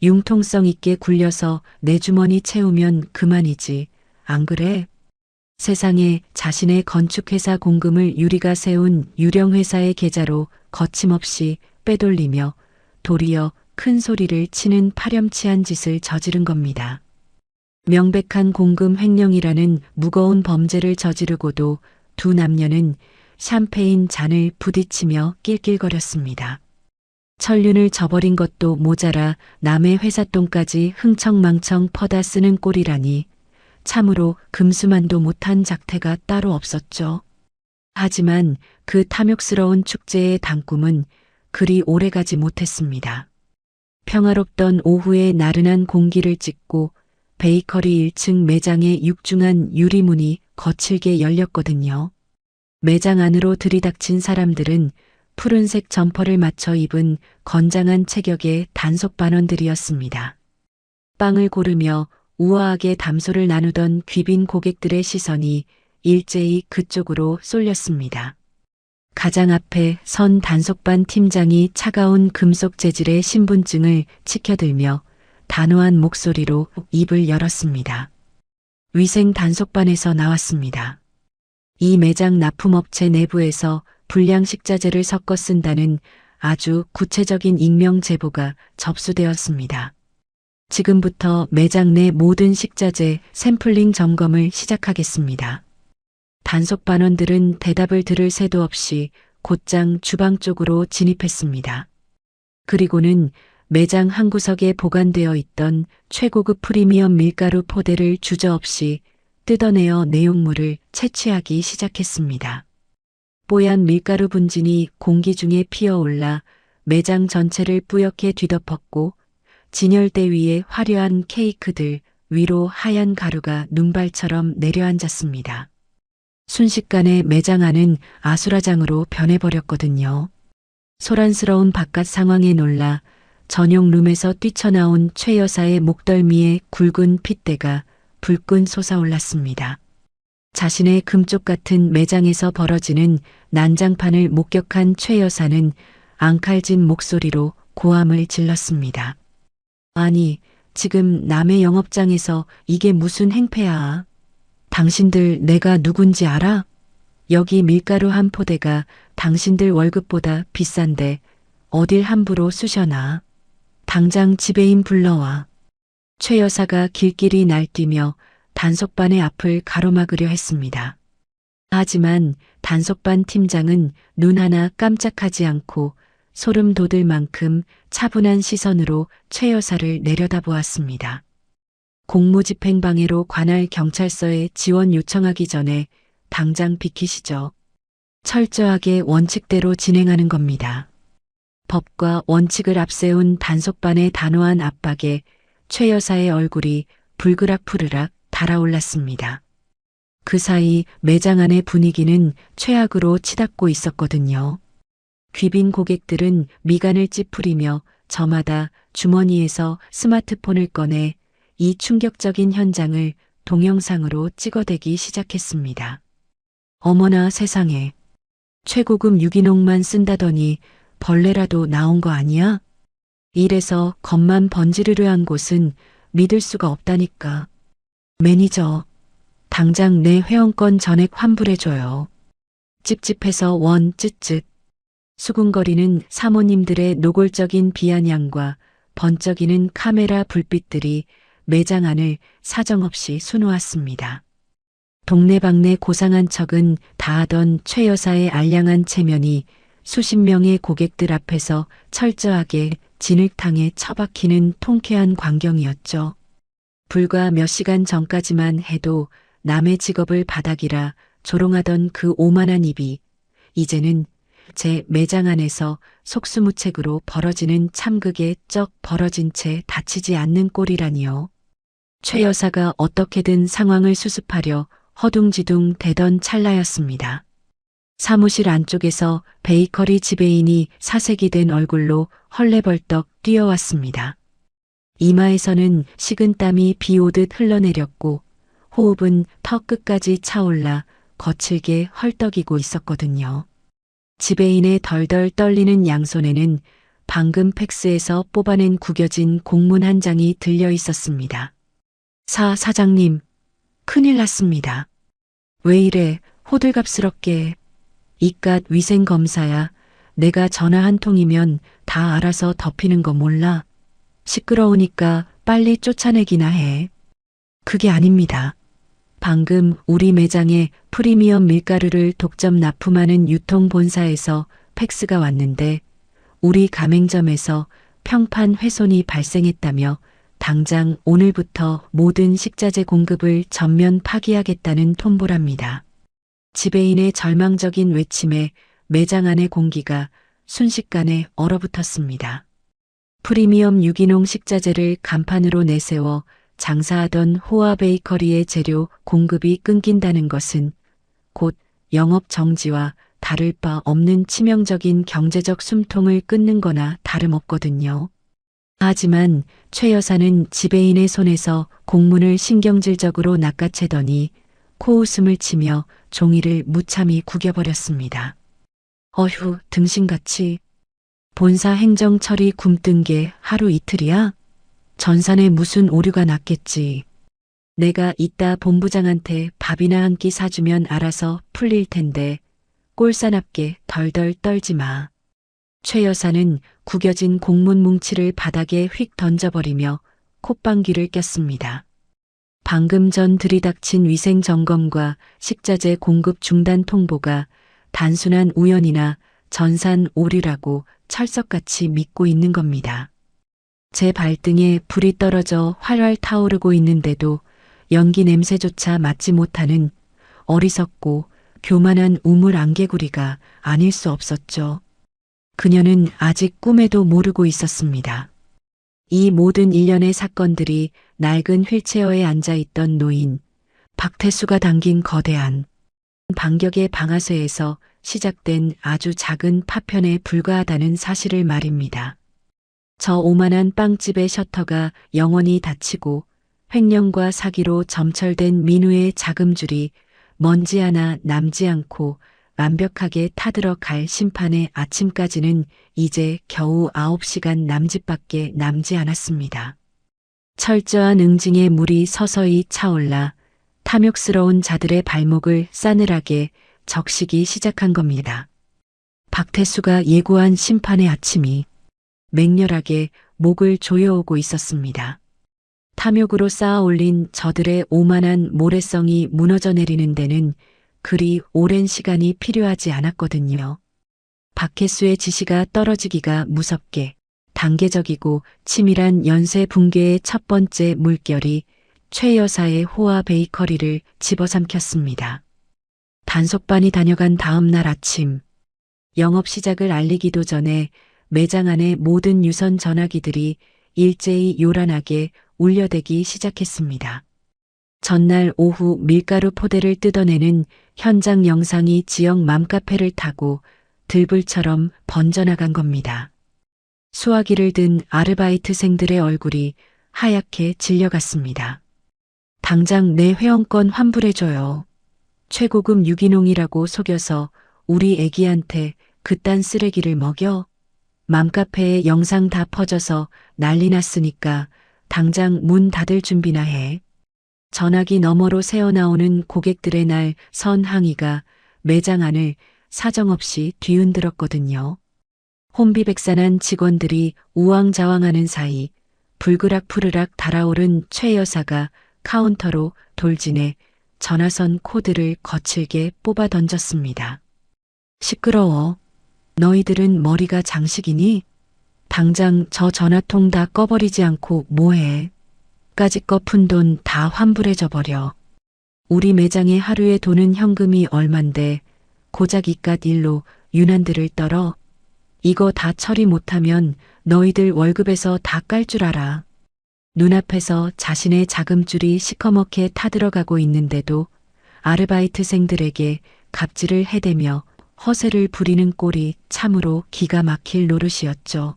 융통성 있게 굴려서 내 주머니 채우면 그만이지. 안 그래? 세상에 자신의 건축회사 공금을 유리가 세운 유령회사의 계좌로 거침없이 빼돌리며 도리어 큰 소리를 치는 파렴치한 짓을 저지른 겁니다. 명백한 공금 횡령이라는 무거운 범죄를 저지르고도 두 남녀는 샴페인 잔을 부딪히며 낄낄거렸습니다. 천륜을 저버린 것도 모자라 남의 회사 돈까지 흥청망청 퍼다 쓰는 꼴이라니 참으로 금수만도 못한 작태가 따로 없었죠. 하지만 그 탐욕스러운 축제의 단꿈은 그리 오래가지 못했습니다. 평화롭던 오후의 나른한 공기를 찢고 베이커리 1층 매장의 육중한 유리문이 거칠게 열렸거든요. 매장 안으로 들이닥친 사람들은 푸른색 점퍼를 맞춰 입은 건장한 체격의 단속반원들이었습니다. 빵을 고르며 우아하게 담소를 나누던 귀빈 고객들의 시선이 일제히 그쪽으로 쏠렸습니다. 가장 앞에 선 단속반 팀장이 차가운 금속 재질의 신분증을 치켜들며 단호한 목소리로 입을 열었습니다. 위생 단속반에서 나왔습니다. 이 매장 납품업체 내부에서 불량식자재를 섞어 쓴다는 아주 구체적인 익명 제보가 접수되었습니다. 지금부터 매장 내 모든 식자재 샘플링 점검을 시작하겠습니다. 단속반원들은 대답을 들을 새도 없이 곧장 주방 쪽으로 진입했습니다. 그리고는 매장 한 구석에 보관되어 있던 최고급 프리미엄 밀가루 포대를 주저없이 뜯어내어 내용물을 채취하기 시작했습니다. 뽀얀 밀가루 분진이 공기 중에 피어올라 매장 전체를 뿌옇게 뒤덮었고 진열대 위에 화려한 케이크들 위로 하얀 가루가 눈발처럼 내려앉았습니다. 순식간에 매장 안은 아수라장으로 변해버렸거든요. 소란스러운 바깥 상황에 놀라 전용 룸에서 뛰쳐나온 최 여사의 목덜미에 굵은 핏대가 불끈 솟아올랐습니다. 자신의 금쪽 같은 매장에서 벌어지는 난장판을 목격한 최 여사는 앙칼진 목소리로 고함을 질렀습니다. 아니, 지금 남의 영업장에서 이게 무슨 행패야? 당신들 내가 누군지 알아? 여기 밀가루 한 포대가 당신들 월급보다 비싼데 어딜 함부로 쑤셔나. 당장 지배인 불러와. 최 여사가 길길이 날뛰며 단속반의 앞을 가로막으려 했습니다. 하지만 단속반 팀장은 눈 하나 깜짝하지 않고 소름 돋을 만큼 차분한 시선으로 최 여사를 내려다보았습니다. 공무집행방해로 관할 경찰서에 지원 요청하기 전에 당장 비키시죠. 철저하게 원칙대로 진행하는 겁니다. 법과 원칙을 앞세운 단속반의 단호한 압박에 최 여사의 얼굴이 불그락푸르락 달아올랐습니다. 그 사이 매장 안의 분위기는 최악으로 치닫고 있었거든요. 귀빈 고객들은 미간을 찌푸리며 저마다 주머니에서 스마트폰을 꺼내 이 충격적인 현장을 동영상으로 찍어대기 시작했습니다. 어머나 세상에. 최고급 유기농만 쓴다더니 벌레라도 나온 거 아니야? 이래서 겉만 번지르르한 곳은 믿을 수가 없다니까. 매니저, 당장 내 회원권 전액 환불해줘요. 찝찝해서 원 쯧쯧. 수군거리는 사모님들의 노골적인 비아냥과 번쩍이는 카메라 불빛들이 매장 안을 사정없이 수놓았습니다. 동네방네 고상한 척은 다하던 최 여사의 알량한 체면이 수십 명의 고객들 앞에서 철저하게 진흙탕에 처박히는 통쾌한 광경이었죠. 불과 몇 시간 전까지만 해도 남의 직업을 바닥이라 조롱하던 그 오만한 입이 이제는 제 매장 안에서 속수무책으로 벌어지는 참극에 쩍 벌어진 채 다치지 않는 꼴이라니요. 최 여사가 어떻게든 상황을 수습하려 허둥지둥 대던 찰나였습니다. 사무실 안쪽에서 베이커리 지배인이 사색이 된 얼굴로 헐레벌떡 뛰어왔습니다. 이마에서는 식은땀이 비 오듯 흘러내렸고 호흡은 턱 끝까지 차올라 거칠게 헐떡이고 있었거든요. 지배인의 덜덜 떨리는 양손에는 방금 팩스에서 뽑아낸 구겨진 공문 한 장이 들려 있었습니다. 사장님, 큰일 났습니다. 왜 이래 호들갑스럽게. 이깟 위생검사야 내가 전화 한 통이면 다 알아서 덮이는 거 몰라? 시끄러우니까 빨리 쫓아내기나 해. 그게 아닙니다. 방금 우리 매장에 프리미엄 밀가루를 독점 납품하는 유통본사에서 팩스가 왔는데 우리 가맹점에서 평판 훼손이 발생했다며 당장 오늘부터 모든 식자재 공급을 전면 파기하겠다는 통보랍니다. 지배인의 절망적인 외침에 매장 안의 공기가 순식간에 얼어붙었습니다. 프리미엄 유기농 식자재를 간판으로 내세워 장사하던 호아 베이커리의 재료 공급이 끊긴다는 것은 곧 영업 정지와 다를 바 없는 치명적인 경제적 숨통을 끊는 거나 다름없거든요. 하지만 최 여사는 지배인의 손에서 공문을 신경질적으로 낚아채더니 코웃음을 치며 종이를 무참히 구겨버렸습니다. 어휴, 등신같이. 본사 행정 처리 굼뜬 게 하루 이틀이야? 전산에 무슨 오류가 났겠지. 내가 이따 본부장한테 밥이나 한 끼 사주면 알아서 풀릴 텐데 꼴사납게 덜덜 떨지 마. 최 여사는 구겨진 공문 뭉치를 바닥에 휙 던져버리며 콧방귀를 꼈습니다. 방금 전 들이닥친 위생 점검과 식자재 공급 중단 통보가 단순한 우연이나 전산 오류라고 철석같이 믿고 있는 겁니다. 제 발등에 불이 떨어져 활활 타오르고 있는데도 연기 냄새조차 맡지 못하는 어리석고 교만한 우물 안개구리가 아닐 수 없었죠. 그녀는 아직 꿈에도 모르고 있었습니다. 이 모든 일련의 사건들이 낡은 휠체어에 앉아있던 노인 박태수가 당긴 거대한 반격의 방아쇠에서 시작된 아주 작은 파편에 불과하다는 사실을 말입니다. 저 오만한 빵집의 셔터가 영원히 닫히고 횡령과 사기로 점철된 민우의 자금줄이 먼지 하나 남지 않고 완벽하게 타들어갈 심판의 아침까지는 이제 겨우 9시간 남짓밖에 남지 않았습니다. 철저한 응징의 물이 서서히 차올라 탐욕스러운 자들의 발목을 싸늘하게 적시기 시작한 겁니다. 박태수가 예고한 심판의 아침이 맹렬하게 목을 조여오고 있었습니다. 탐욕으로 쌓아올린 저들의 오만한 모래성이 무너져 내리는 데는 그리 오랜 시간이 필요하지 않았거든요. 박혜수의 지시가 떨어지기가 무섭게 단계적이고 치밀한 연쇄 붕괴의 첫 번째 물결이 최 여사의 호아 베이커리를 집어삼켰습니다. 단속반이 다녀간 다음 날 아침, 영업 시작을 알리기도 전에 매장 안의 모든 유선 전화기들이 일제히 요란하게 울려대기 시작했습니다. 전날 오후 밀가루 포대를 뜯어내는 현장 영상이 지역 맘카페를 타고 들불처럼 번져나간 겁니다. 수화기를 든 아르바이트생들의 얼굴이 하얗게 질려갔습니다. 당장 내 회원권 환불해줘요. 최고급 유기농이라고 속여서 우리 애기한테 그딴 쓰레기를 먹여? 맘카페에 영상 다 퍼져서 난리 났으니까 당장 문 닫을 준비나 해. 전화기 너머로 새어나오는 고객들의 날 선 항의가 매장 안을 사정없이 뒤흔들었거든요. 혼비백산한 직원들이 우왕좌왕하는 사이 불그락푸르락 달아오른 최 여사가 카운터로 돌진해 전화선 코드를 거칠게 뽑아 던졌습니다. 시끄러워. 너희들은 머리가 장식이니? 당장 저 전화통 다 꺼버리지 않고 뭐해? 까짓 거 푼 돈 다 환불해줘 버려. 우리 매장에 하루에 도는 현금이 얼만데 고작 이깟 일로 유난들을 떨어? 이거 다 처리 못하면 너희들 월급에서 다 깔 줄 알아. 눈앞에서 자신의 자금줄이 시커멓게 타들어가고 있는데도 아르바이트생들에게 갑질을 해대며 허세를 부리는 꼴이 참으로 기가 막힐 노릇이었죠.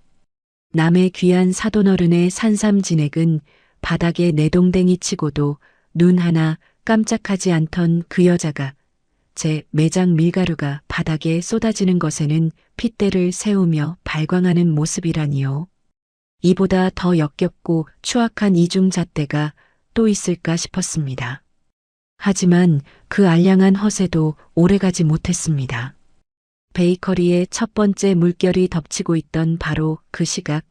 남의 귀한 사돈어른의 산삼진액은 바닥에 내동댕이 치고도 눈 하나 깜짝하지 않던 그 여자가 제 매장 밀가루가 바닥에 쏟아지는 것에는 핏대를 세우며 발광하는 모습이라니요. 이보다 더 역겹고 추악한 이중잣대가 또 있을까 싶었습니다. 하지만 그 알량한 허세도 오래가지 못했습니다. 베이커리의 첫 번째 물결이 덮치고 있던 바로 그 시각,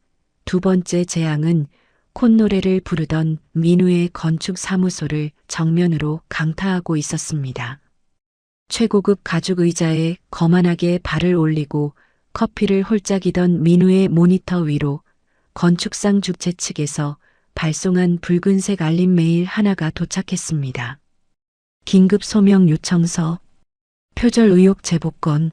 두 번째 재앙은 콧노래를 부르던 민우의 건축 사무소를 정면으로 강타하고 있었습니다. 최고급 가죽 의자에 거만하게 발을 올리고 커피를 홀짝이던 민우의 모니터 위로 건축상 주최 측에서 발송한 붉은색 알림 메일 하나가 도착했습니다. 긴급 소명 요청서, 표절 의혹 제보건.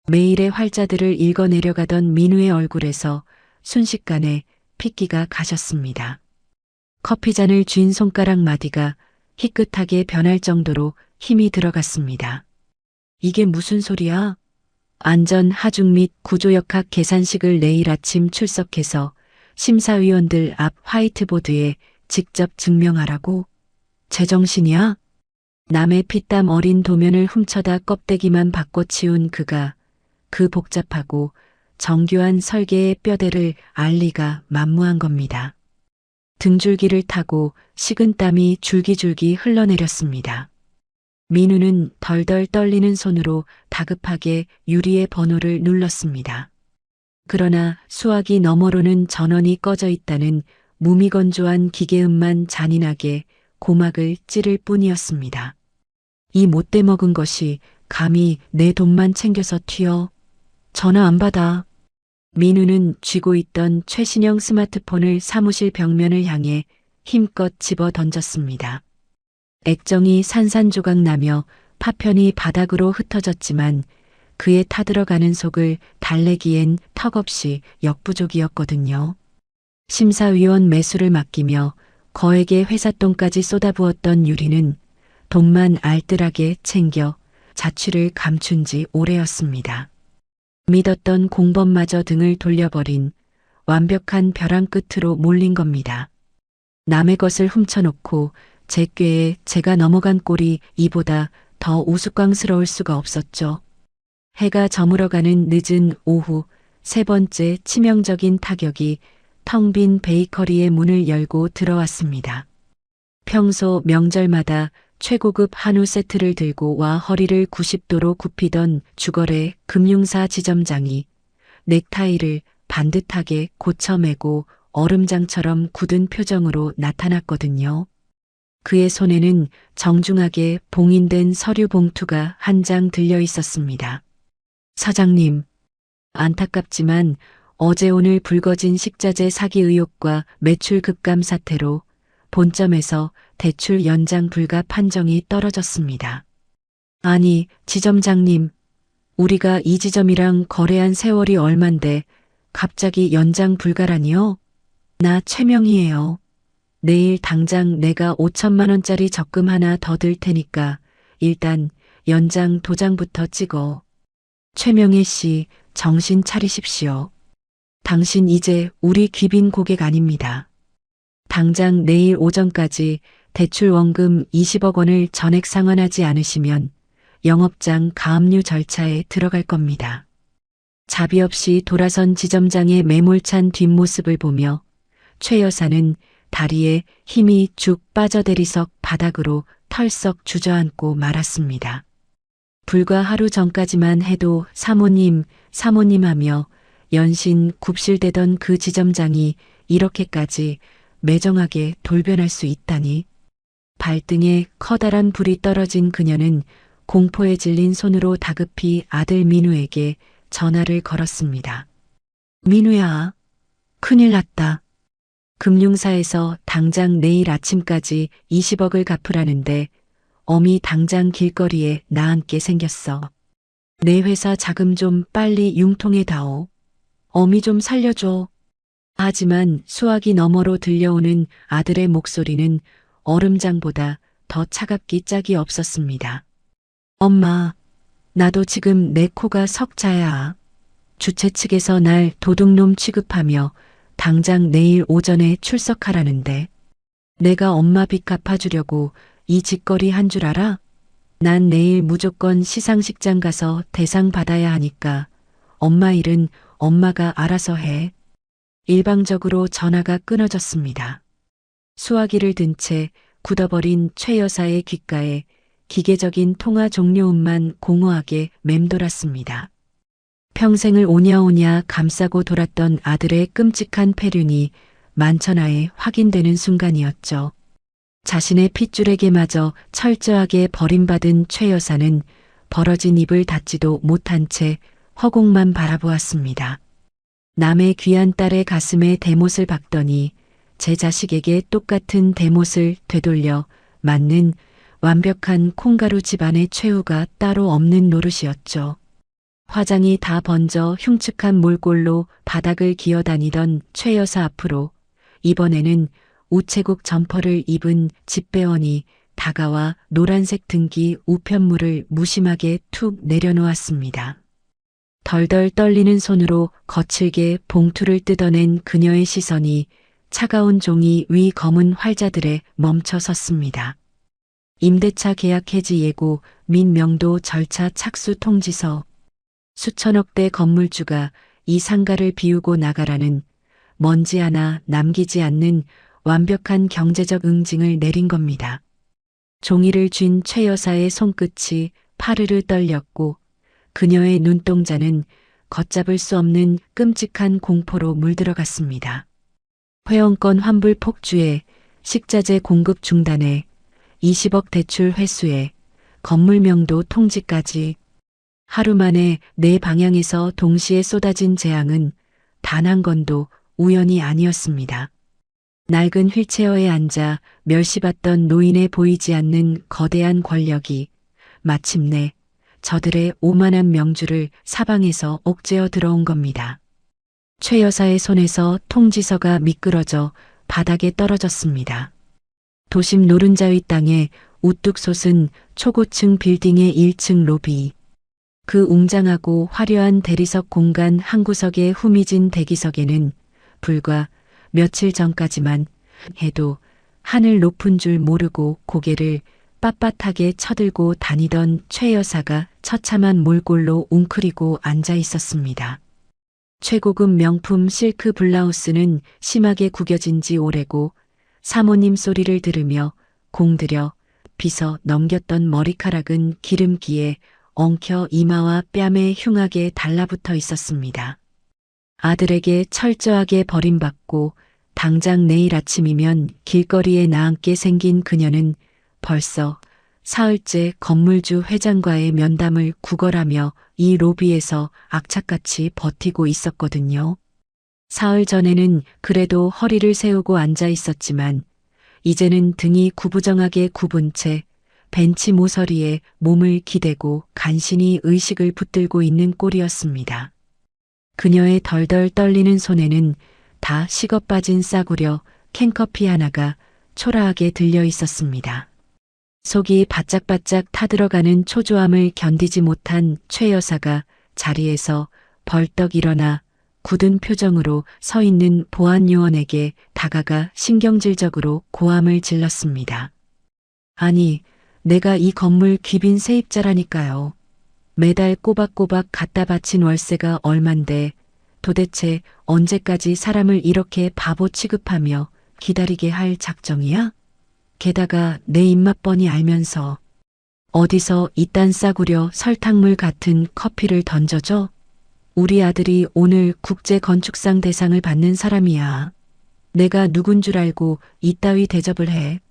메일의 활자들을 읽어 내려가던 민우의 얼굴에서 순식간에 핏기가 가셨습니다. 커피잔을 쥔 손가락 마디가 희끗하게 변할 정도로 힘이 들어갔습니다. 이게 무슨 소리야? 안전 하중 및 구조역학 계산식을 내일 아침 출석해서 심사위원들 앞 화이트보드에 직접 증명하라고? 제정신이야? 남의 피땀 어린 도면을 훔쳐다 껍데기만 바꿔치운 그가 그 복잡하고 정교한 설계의 뼈대를 알 리가 만무한 겁니다. 등줄기를 타고 식은땀이 줄기줄기 흘러내렸습니다. 민우는 덜덜 떨리는 손으로 다급하게 유리의 번호를 눌렀습니다. 그러나 수화기 너머로는 전원이 꺼져 있다는 무미건조한 기계음만 잔인하게 고막을 찌를 뿐이었습니다. 이 못돼 먹은 것이 감히 내 돈만 챙겨서 튀어. 전화 안 받아. 민우는 쥐고 있던 최신형 스마트폰을 사무실 벽면을 향해 힘껏 집어 던졌습니다. 액정이 산산조각 나며 파편이 바닥으로 흩어졌지만 그의 타들어가는 속을 달래기엔 턱없이 역부족이었거든요. 심사위원 매수를 맡기며 거액의 회삿돈까지 쏟아부었던 유리는 돈만 알뜰하게 챙겨 자취를 감춘 지 오래였습니다. 믿었던 공범마저 등을 돌려버린 완벽한 벼랑 끝으로 몰린 겁니다. 남의 것을 훔쳐놓고 제 꾀에 제가 넘어간 꼴이 이보다 더 우스꽝스러울 수가 없었죠. 해가 저물어가는 늦은 오후 세 번째 치명적인 타격이 텅 빈 베이커리의 문을 열고 들어왔습니다. 평소 명절마다 최고급 한우 세트를 들고 와 허리를 90도로 굽히던 주거래 금융사 지점장이 넥타이를 반듯하게 고쳐매고 얼음장처럼 굳은 표정으로 나타났거든요. 그의 손에는 정중하게 봉인된 서류 봉투가 한 장 들려 있었습니다. 사장님, 안타깝지만 어제 오늘 불거진 식자재 사기 의혹과 매출 급감 사태로 본점에서 대출 연장 불가 판정이 떨어졌습니다. 아니, 지점장님, 우리가 이 지점이랑 거래한 세월이 얼만데 갑자기 연장 불가라니요? 나 최명희예요. 내일 당장 내가 5천만 원짜리 적금 하나 더 들 테니까 일단 연장 도장부터 찍어. 최명희 씨, 정신 차리십시오. 당신 이제 우리 귀빈 고객 아닙니다. 당장 내일 오전까지 대출 원금 20억 원을 전액 상환하지 않으시면 영업장 가압류 절차에 들어갈 겁니다. 자비 없이 돌아선 지점장의 매몰찬 뒷모습을 보며 최 여사는 다리에 힘이 쭉 빠져대리석 바닥으로 털썩 주저앉고 말았습니다. 불과 하루 전까지만 해도 사모님, 사모님 하며 연신 굽실대던 그 지점장이 이렇게까지 매정하게 돌변할 수 있다니. 발등에 커다란 불이 떨어진 그녀는 공포에 질린 손으로 다급히 아들 민우에게 전화를 걸었습니다. 민우야, 큰일 났다. 금융사에서 당장 내일 아침까지 20억을 갚으라는데 어미 당장 길거리에 나앉게 생겼어. 내 회사 자금 좀 빨리 융통해 다오. 어미 좀 살려줘. 하지만 수화기 너머로 들려오는 아들의 목소리는 얼음장보다 더 차갑기 짝이 없었습니다. 엄마, 나도 지금 내 코가 석자야. 주최 측에서 날 도둑놈 취급하며 당장 내일 오전에 출석하라는데 내가 엄마 빚 갚아주려고 이 짓거리 한 줄 알아? 난 내일 무조건 시상식장 가서 대상 받아야 하니까 엄마 일은 엄마가 알아서 해. 일방적으로 전화가 끊어졌습니다. 수화기를 든 채 굳어버린 최 여사의 귓가에 기계적인 통화 종료음만 공허하게 맴돌았습니다. 평생을 오냐오냐 감싸고 돌았던 아들의 끔찍한 폐륜이 만천하에 확인되는 순간이었죠. 자신의 핏줄에게마저 철저하게 버림받은 최 여사는 벌어진 입을 닫지도 못한 채 허공만 바라보았습니다. 남의 귀한 딸의 가슴에 대못을 박더니 제 자식에게 똑같은 대못을 되돌려 맞는 완벽한 콩가루 집안의 최후가 따로 없는 노릇이었죠. 화장이 다 번져 흉측한 몰골로 바닥을 기어다니던 최 여사 앞으로 이번에는 우체국 점퍼를 입은 집배원이 다가와 노란색 등기 우편물을 무심하게 툭 내려놓았습니다. 덜덜 떨리는 손으로 거칠게 봉투를 뜯어낸 그녀의 시선이 차가운 종이 위 검은 활자들에 멈춰 섰습니다. 임대차 계약 해지 예고 및 명도 절차 착수 통지서. 수천억 대 건물주가 이 상가를 비우고 나가라는 먼지 하나 남기지 않는 완벽한 경제적 응징을 내린 겁니다. 종이를 쥔 최 여사의 손끝이 파르르 떨렸고 그녀의 눈동자는 걷잡을 수 없는 끔찍한 공포로 물들어갔습니다. 회원권 환불 폭주에 식자재 공급 중단에 20억 대출 회수에 건물 명도 통지까지 하루 만에 네 방향에서 동시에 쏟아진 재앙은 단 한 건도 우연이 아니었습니다. 낡은 휠체어에 앉아 멸시받던 노인의 보이지 않는 거대한 권력이 마침내 저들의 오만한 명주를 사방에서 옥죄어 들어온 겁니다. 최 여사의 손에서 통지서가 미끄러져 바닥에 떨어졌습니다. 도심 노른자 위 땅에 우뚝 솟은 초고층 빌딩의 1층 로비. 그 웅장하고 화려한 대리석 공간 한 구석의 후미진 대기석에는 불과 며칠 전까지만 해도 하늘 높은 줄 모르고 고개를 빳빳하게 쳐들고 다니던 최 여사가 처참한 몰골로 웅크리고 앉아 있었습니다. 최고급 명품 실크 블라우스는 심하게 구겨진 지 오래고 사모님 소리를 들으며 공들여 빗어 넘겼던 머리카락은 기름기에 엉켜 이마와 뺨에 흉하게 달라붙어 있었습니다. 아들에게 철저하게 버림받고 당장 내일 아침이면 길거리에 나앉게 생긴 그녀는 벌써 사흘째 건물주 회장과의 면담을 구걸하며 이 로비에서 악착같이 버티고 있었거든요. 사흘 전에는 그래도 허리를 세우고 앉아 있었지만 이제는 등이 구부정하게 굽은 채 벤치 모서리에 몸을 기대고 간신히 의식을 붙들고 있는 꼴이었습니다. 그녀의 덜덜 떨리는 손에는 다 식어 빠진 싸구려 캔커피 하나가 초라하게 들려 있었습니다. 속이 바짝바짝 타들어가는 초조함을 견디지 못한 최 여사가 자리에서 벌떡 일어나 굳은 표정으로 서 있는 보안 요원에게 다가가 신경질적으로 고함을 질렀습니다. 아니, 내가 이 건물 귀빈 세입자라니까요. 매달 꼬박꼬박 갖다 바친 월세가 얼만데 도대체 언제까지 사람을 이렇게 바보 취급하며 기다리게 할 작정이야? 게다가 내 입맛 뻔히 알면서 어디서 이딴 싸구려 설탕물 같은 커피를 던져줘? 우리 아들이 오늘 국제건축상 대상을 받는 사람이야. 내가 누군 줄 알고 이따위 대접을 해.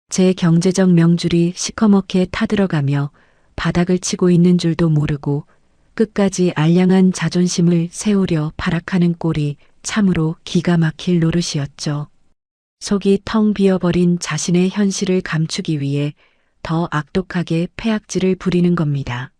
제 경제적 명줄이 시커멓게 타들어가며 바닥을 치고 있는 줄도 모르고 끝까지 알량한 자존심을 세우려 발악하는 꼴이 참으로 기가 막힐 노릇이었죠. 속이 텅 비어버린 자신의 현실을 감추기 위해 더 악독하게 패악질을 부리는 겁니다.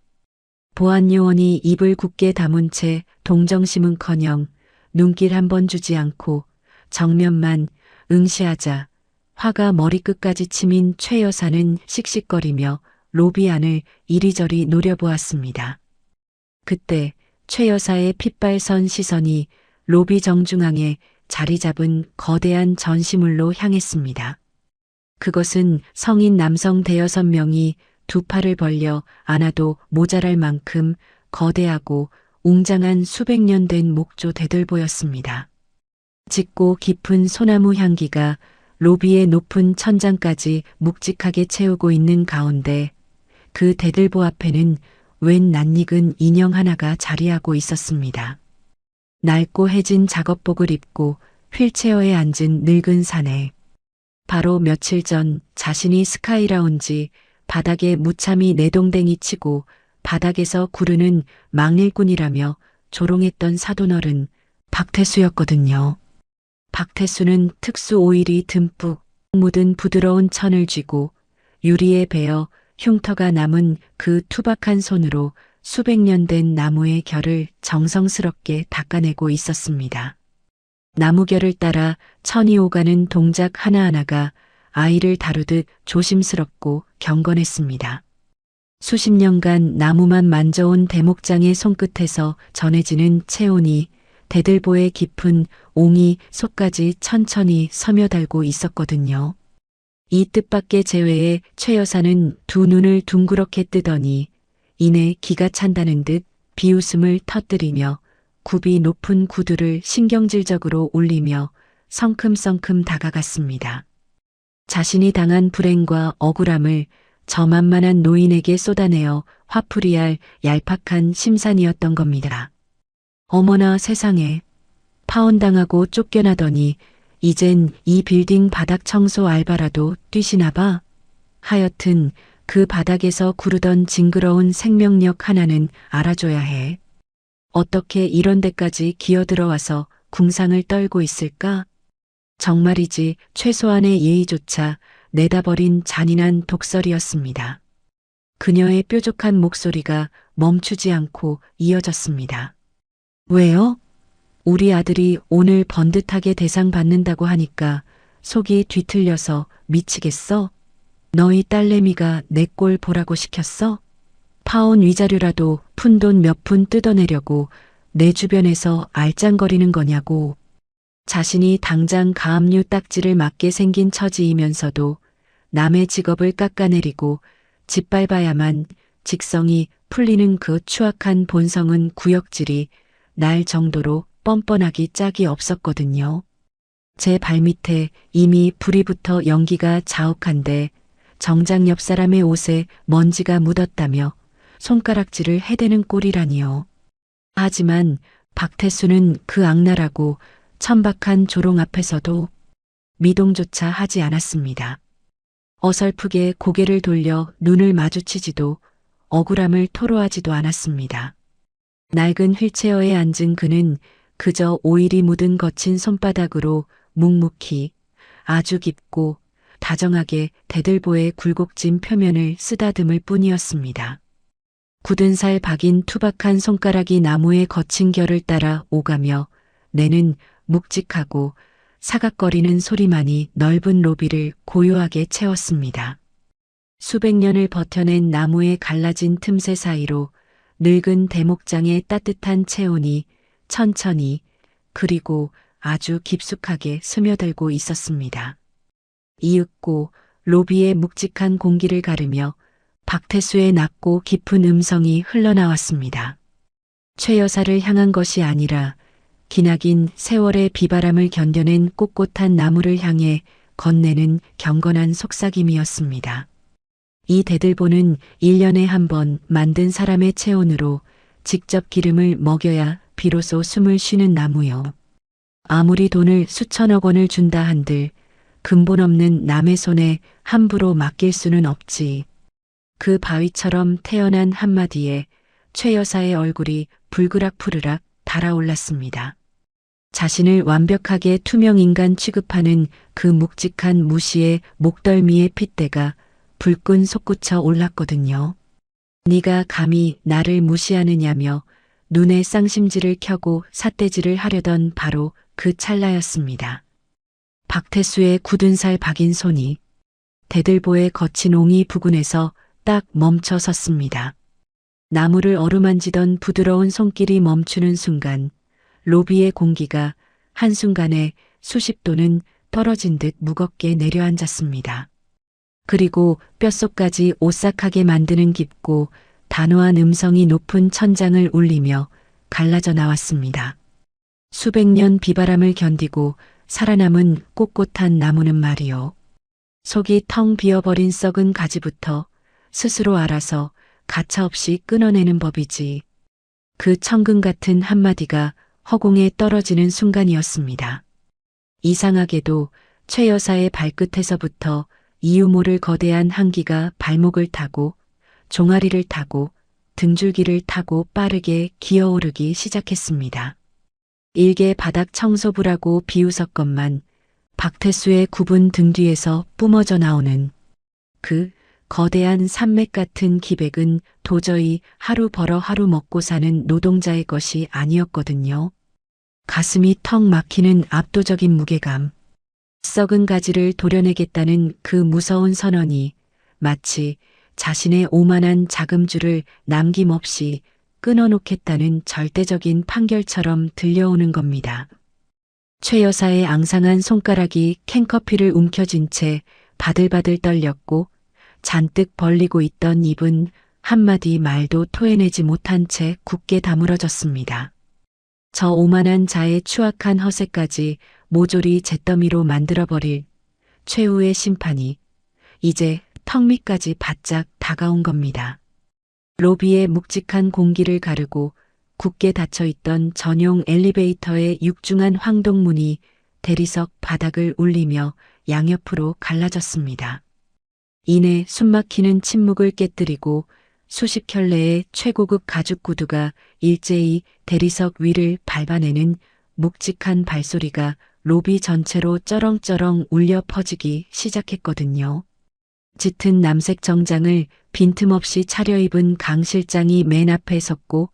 보안 요원이 입을 굳게 다문 채 동정심은커녕 눈길 한 번 주지 않고 정면만 응시하자 화가 머리끝까지 치민 최 여사는 씩씩거리며 로비 안을 이리저리 노려보았습니다. 그때 최 여사의 핏발선 시선이 로비 정중앙에 자리 잡은 거대한 전시물로 향했습니다. 그것은 성인 남성 대여섯 명이 두 팔을 벌려 안아도 모자랄 만큼 거대하고 웅장한 수백 년 된 목조 대들보였습니다. 짙고 깊은 소나무 향기가 로비의 높은 천장까지 묵직하게 채우고 있는 가운데 그 대들보 앞에는 웬 낯익은 인형 하나가 자리하고 있었습니다. 낡고 해진 작업복을 입고 휠체어에 앉은 늙은 사내. 바로 며칠 전 자신이 스카이라운지 바닥에 무참히 내동댕이 치고 바닥에서 구르는 망일꾼이라며 조롱했던 사돈어른 박태수였거든요. 박태수는 특수 오일이 듬뿍 묻은 부드러운 천을 쥐고 유리에 베어 흉터가 남은 그 투박한 손으로 수백 년 된 나무의 결을 정성스럽게 닦아내고 있었습니다. 나무결을 따라 천이 오가는 동작 하나하나가 아이를 다루듯 조심스럽고 경건했습니다. 수십 년간 나무만 만져온 대목장의 손끝에서 전해지는 체온이 대들보의 깊은 옹이 속까지 천천히 서며달고 있었거든요. 이 뜻밖의 재회에 최 여사는 두 눈을 둥그렇게 뜨더니 이내 기가 찬다는 듯 비웃음을 터뜨리며 굽이 높은 구두를 신경질적으로 올리며 성큼성큼 다가갔습니다. 자신이 당한 불행과 억울함을 저 만만한 노인에게 쏟아내어 화풀이할 얄팍한 심산이었던 겁니다. 어머나 세상에, 파혼당하고 쫓겨나더니 이젠 이 빌딩 바닥 청소 알바라도 뛰시나 봐. 하여튼 그 바닥에서 구르던 징그러운 생명력 하나는 알아줘야 해. 어떻게 이런 데까지 기어들어와서 궁상을 떨고 있을까? 정말이지 최소한의 예의조차 내다버린 잔인한 독설이었습니다. 그녀의 뾰족한 목소리가 멈추지 않고 이어졌습니다. 왜요? 우리 아들이 오늘 번듯하게 대상 받는다고 하니까 속이 뒤틀려서 미치겠어? 너희 딸내미가 내 꼴 보라고 시켰어? 파혼 위자료라도 푼돈 몇 푼 뜯어내려고 내 주변에서 알짱거리는 거냐고. 자신이 당장 가압류 딱지를 맞게 생긴 처지이면서도 남의 직업을 깎아내리고 짓밟아야만 직성이 풀리는 그 추악한 본성은 구역질이 날 정도로 뻔뻔하기 짝이 없었거든요. 제 발밑에 이미 불이 붙어 연기가 자욱한데 정작 옆 사람의 옷에 먼지가 묻었다며 손가락질을 해대는 꼴이라니요. 하지만 박태수는 그 악랄하고 천박한 조롱 앞에서도 미동조차 하지 않았습니다. 어설프게 고개를 돌려 눈을 마주치지도 억울함을 토로하지도 않았습니다. 낡은 휠체어에 앉은 그는 그저 오일이 묻은 거친 손바닥으로 묵묵히 아주 깊고 다정하게 대들보의 굴곡진 표면을 쓰다듬을 뿐이었습니다. 굳은 살 박인 투박한 손가락이 나무의 거친 결을 따라 오가며 내는 묵직하고 사각거리는 소리만이 넓은 로비를 고요하게 채웠습니다. 수백 년을 버텨낸 나무의 갈라진 틈새 사이로 늙은 대목장의 따뜻한 체온이 천천히 그리고 아주 깊숙하게 스며들고 있었습니다. 이윽고 로비의 묵직한 공기를 가르며 박태수의 낮고 깊은 음성이 흘러나왔습니다. 최 여사를 향한 것이 아니라 기나긴 세월의 비바람을 견뎌낸 꼿꼿한 나무를 향해 건네는 경건한 속삭임이었습니다. 이 대들보는 1년에 한 번 만든 사람의 체온으로 직접 기름을 먹여야 비로소 숨을 쉬는 나무요. 아무리 돈을 수천억 원을 준다 한들 근본 없는 남의 손에 함부로 맡길 수는 없지. 그 바위처럼 태어난 한마디에 최 여사의 얼굴이 불그락푸르락 달아올랐습니다. 자신을 완벽하게 투명인간 취급하는 그 묵직한 무시의 목덜미의 핏대가 불끈 솟구쳐 올랐거든요. 네가 감히 나를 무시하느냐며 눈에 쌍심지를 켜고 삿대질을 하려던 바로 그 찰나였습니다. 박태수의 굳은 살 박인 손이 대들보의 거친 옹이 부근에서 딱 멈춰 섰습니다. 나무를 어루만지던 부드러운 손길이 멈추는 순간 로비의 공기가 한순간에 수십 도는 떨어진 듯 무겁게 내려앉았습니다. 그리고 뼛속까지 오싹하게 만드는 깊고 단호한 음성이 높은 천장을 울리며 갈라져 나왔습니다. 수백 년 비바람을 견디고 살아남은 꼿꼿한 나무는 말이요. 속이 텅 비어버린 썩은 가지부터 스스로 알아서 가차없이 끊어내는 법이지. 그 천금 같은 한마디가 허공에 떨어지는 순간이었습니다. 이상하게도 최 여사의 발끝에서부터 이유 모를 거대한 한기가 발목을 타고 종아리를 타고 등줄기를 타고 빠르게 기어오르기 시작했습니다. 일개 바닥 청소부라고 비웃었건만 박태수의 굽은 등 뒤에서 뿜어져 나오는 그 거대한 산맥 같은 기백은 도저히 하루 벌어 하루 먹고 사는 노동자의 것이 아니었거든요. 가슴이 턱 막히는 압도적인 무게감. 썩은 가지를 도려내겠다는 그 무서운 선언이 마치 자신의 오만한 자금줄을 남김없이 끊어놓겠다는 절대적인 판결처럼 들려오는 겁니다. 최 여사의 앙상한 손가락이 캔커피를 움켜쥔 채 바들바들 떨렸고 잔뜩 벌리고 있던 입은 한마디 말도 토해내지 못한 채 굳게 다물어졌습니다. 저 오만한 자의 추악한 허세까지 모조리 잿더미로 만들어버릴 최후의 심판이 이제 턱 밑까지 바짝 다가온 겁니다. 로비의 묵직한 공기를 가르고 굳게 닫혀있던 전용 엘리베이터의 육중한 황동문이 대리석 바닥을 울리며 양옆으로 갈라졌습니다. 이내 숨막히는 침묵을 깨뜨리고 수십 켤레의 최고급 가죽 구두가 일제히 대리석 위를 밟아내는 묵직한 발소리가 로비 전체로 쩌렁쩌렁 울려 퍼지기 시작했거든요. 짙은 남색 정장을 빈틈없이 차려입은 강 실장이 맨 앞에 섰고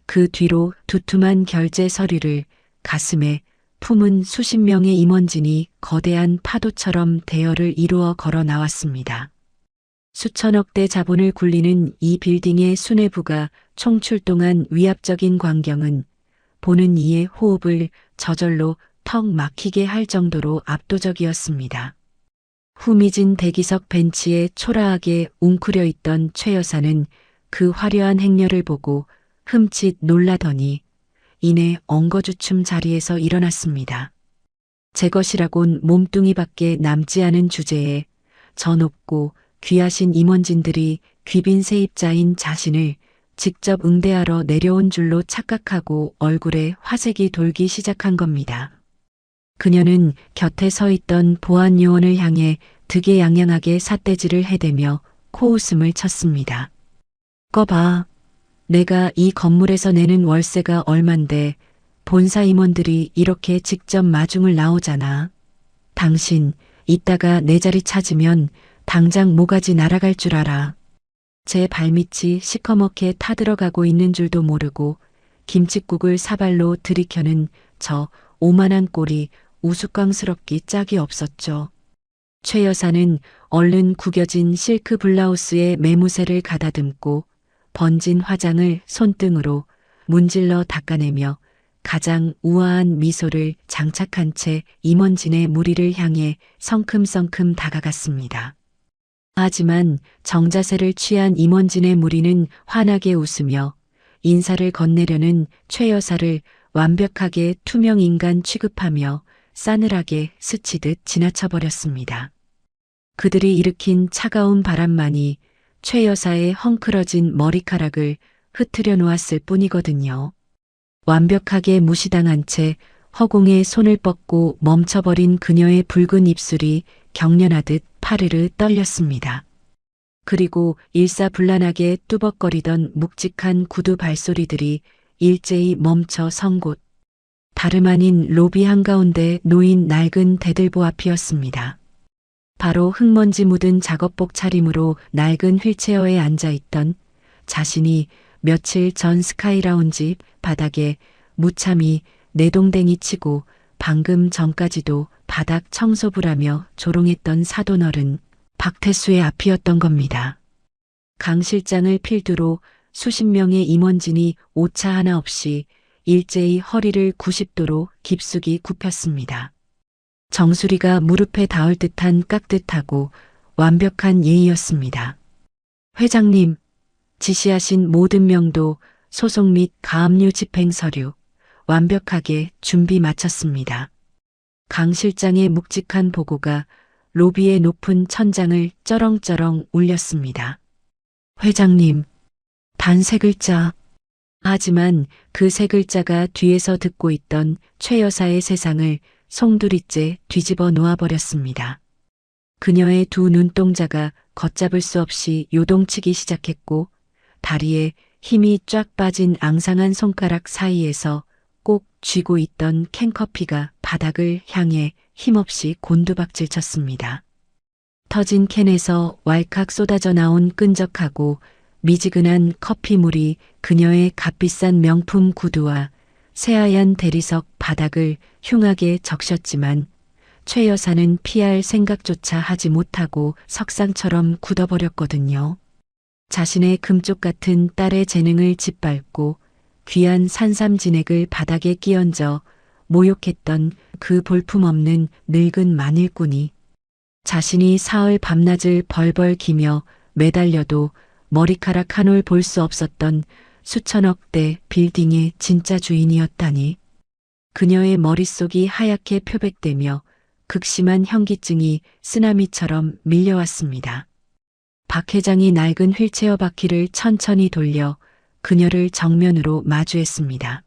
그 뒤로 두툼한 결제 서류를 가슴에 품은 수십 명의 임원진이 거대한 파도처럼 대열을 이루어 걸어 나왔습니다. 수천억 대 자본을 굴리는 이 빌딩의 수뇌부가 총출동한 위압적인 광경은 보는 이의 호흡을 저절로 턱 막히게 할 정도로 압도적이었습니다. 후미진 대기석 벤치에 초라하게 웅크려 있던 최 여사는 그 화려한 행렬을 보고 흠칫 놀라더니 이내 엉거주춤 자리에서 일어났습니다. 제 것이라곤 몸뚱이밖에 남지 않은 주제에 저 높고 귀하신 임원진들이 귀빈 세입자인 자신을 직접 응대하러 내려온 줄로 착각하고 얼굴에 화색이 돌기 시작한 겁니다. 그녀는 곁에 서 있던 보안 요원을 향해 득에양양하게 삿대질을 해대며 코웃음을 쳤습니다. 꺼봐. 내가 이 건물에서 내는 월세가 얼만데 본사 임원들이 이렇게 직접 마중을 나오잖아. 당신 이따가 내 자리 찾으면 당장 모가지 날아갈 줄 알아. 제 발밑이 시커멓게 타들어가고 있는 줄도 모르고 김칫국을 사발로 들이켜는 저 오만한 꼴이 우스꽝스럽기 짝이 없었죠. 최 여사는 얼른 구겨진 실크 블라우스에 매무새를 가다듬고 번진 화장을 손등으로 문질러 닦아내며 가장 우아한 미소를 장착한 채 임원진의 무리를 향해 성큼성큼 다가갔습니다. 하지만 정자세를 취한 임원진의 무리는 환하게 웃으며 인사를 건네려는 최 여사를 완벽하게 투명 인간 취급하며 싸늘하게 스치듯 지나쳐버렸습니다. 그들이 일으킨 차가운 바람만이 최 여사의 헝클어진 머리카락을 흐트려 놓았을 뿐이거든요. 완벽하게 무시당한 채 허공에 손을 뻗고 멈춰버린 그녀의 붉은 입술이 경련하듯 파르르 떨렸습니다. 그리고 일사불란하게 뚜벅거리던 묵직한 구두 발소리들이 일제히 멈춰 선 곳. 다름 아닌 로비 한가운데 놓인 낡은 대들보 앞이었습니다. 바로 흙먼지 묻은 작업복 차림으로 낡은 휠체어에 앉아있던 자신이 며칠 전 스카이라운지 바닥에 무참히 내동댕이 치고 방금 전까지도 바닥 청소부라며 조롱했던 사돈어른 박태수의 앞이었던 겁니다. 강 실장을 필두로 수십 명의 임원진이 오차 하나 없이 일제히 허리를 90도로 깊숙이 굽혔습니다. 정수리가 무릎에 닿을 듯한 깍듯하고 완벽한 예의였습니다. 회장님, 지시하신 모든 명도, 소속 및 가압류 집행 서류 완벽하게 준비 마쳤습니다. 강 실장의 묵직한 보고가 로비의 높은 천장을 쩌렁쩌렁 울렸습니다. 회장님, 단 세 글자. 하지만 그 세 글자가 뒤에서 듣고 있던 최 여사의 세상을 송두리째 뒤집어 놓아버렸습니다. 그녀의 두 눈동자가 걷잡을 수 없이 요동치기 시작했고 다리에 힘이 쫙 빠진 앙상한 손가락 사이에서 꼭 쥐고 있던 캔커피가 바닥을 향해 힘없이 곤두박질 쳤습니다. 터진 캔에서 왈칵 쏟아져 나온 끈적하고 미지근한 커피물이 그녀의 값비싼 명품 구두와 새하얀 대리석 바닥을 흉하게 적셨지만 최 여사는 피할 생각조차 하지 못하고 석상처럼 굳어버렸거든요. 자신의 금쪽 같은 딸의 재능을 짓밟고 귀한 산삼 진액을 바닥에 끼얹어 모욕했던 그 볼품없는 늙은 마닐꾼이 자신이 사흘 밤낮을 벌벌 기며 매달려도 머리카락 한 올 볼 수 없었던 수천억 대 빌딩의 진짜 주인이었다니. 그녀의 머릿속이 하얗게 표백되며 극심한 현기증이 쓰나미처럼 밀려왔습니다. 박 회장이 낡은 휠체어 바퀴를 천천히 돌려 그녀를 정면으로 마주했습니다.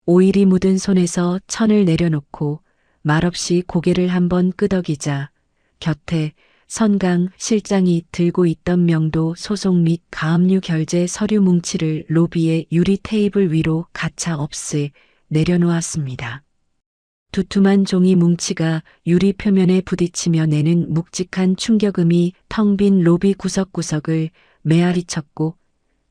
오일이 묻은 손에서 천을 내려놓고 말없이 고개를 한번 끄덕이자 곁에 선강 실장이 들고 있던 명도 소송 및 가압류 결제 서류 뭉치를 로비의 유리 테이블 위로 가차없이 내려놓았습니다. 두툼한 종이 뭉치가 유리 표면에 부딪히며 내는 묵직한 충격음이 텅 빈 로비 구석구석을 메아리쳤고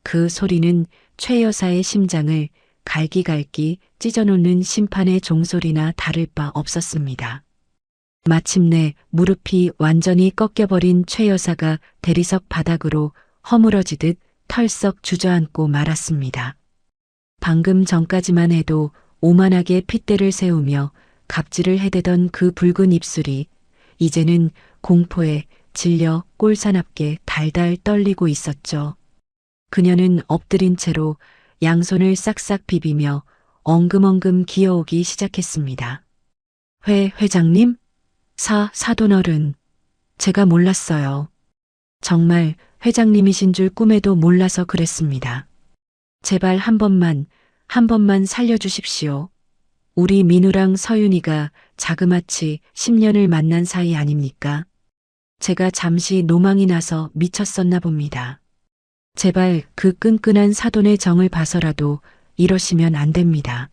그 소리는 최 여사의 심장을 갈기갈기 찢어놓는 심판의 종소리나 다를 바 없었습니다. 마침내 무릎이 완전히 꺾여버린 최 여사가 대리석 바닥으로 허물어지듯 털썩 주저앉고 말았습니다. 방금 전까지만 해도 오만하게 핏대를 세우며 갑질을 해대던 그 붉은 입술이 이제는 공포에 질려 꼴사납게 달달 떨리고 있었죠. 그녀는 엎드린 채로 양손을 싹싹 비비며 엉금엉금 기어오기 시작했습니다. 회장님? 사돈어른. 제가 몰랐어요. 정말 회장님이신 줄 꿈에도 몰라서 그랬습니다. 제발 한 번만 살려주십시오. 우리 민우랑 서윤이가 자그마치 10년을 만난 사이 아닙니까? 제가 잠시 노망이 나서 미쳤었나 봅니다. 제발 그 끈끈한 사돈의 정을 봐서라도 이러시면 안 됩니다.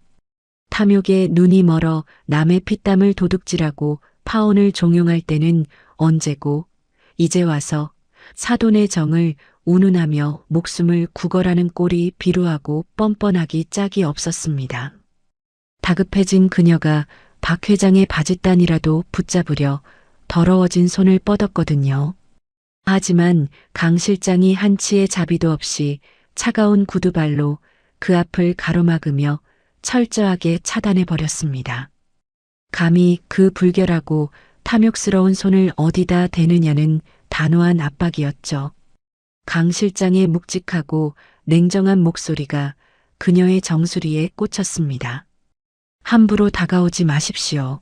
탐욕에 눈이 멀어 남의 피땀을 도둑질하고 파혼을 종용할 때는 언제고 이제 와서 사돈의 정을 운운하며 목숨을 구걸하는 꼴이 비루하고 뻔뻔하기 짝이 없었습니다. 다급해진 그녀가 박 회장의 바짓단이라도 붙잡으려 더러워진 손을 뻗었거든요. 하지만 강 실장이 한치의 자비도 없이 차가운 구두발로 그 앞을 가로막으며 철저하게 차단해버렸습니다. 감히 그 불결하고 탐욕스러운 손을 어디다 대느냐는 단호한 압박이었죠. 강 실장의 묵직하고 냉정한 목소리가 그녀의 정수리에 꽂혔습니다. 함부로 다가오지 마십시오.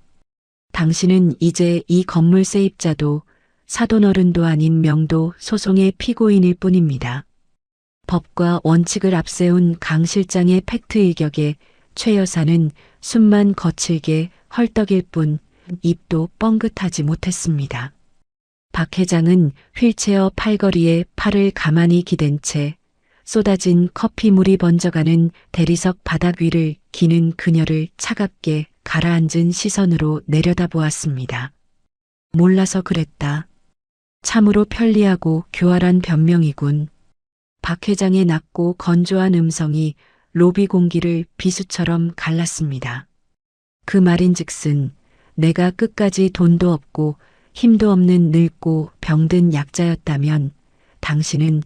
당신은 이제 이 건물 세입자도 사돈어른도 아닌 명도 소송의 피고인일 뿐입니다. 법과 원칙을 앞세운 강 실장의 팩트 일격에 최 여사는 숨만 거칠게 헐떡일 뿐 입도 뻥긋하지 못했습니다. 박 회장은 휠체어 팔걸이에 팔을 가만히 기댄 채 쏟아진 커피물이 번져가는 대리석 바닥 위를 기는 그녀를 차갑게 가라앉은 시선으로 내려다보았습니다. 몰라서 그랬다. 참으로 편리하고 교활한 변명이군. 박 회장의 낮고 건조한 음성이 로비 공기를 비수처럼 갈랐습니다. 그 말인즉슨 내가 끝까지 돈도 없고 힘도 없는 늙고 병든 약자였다면 당신은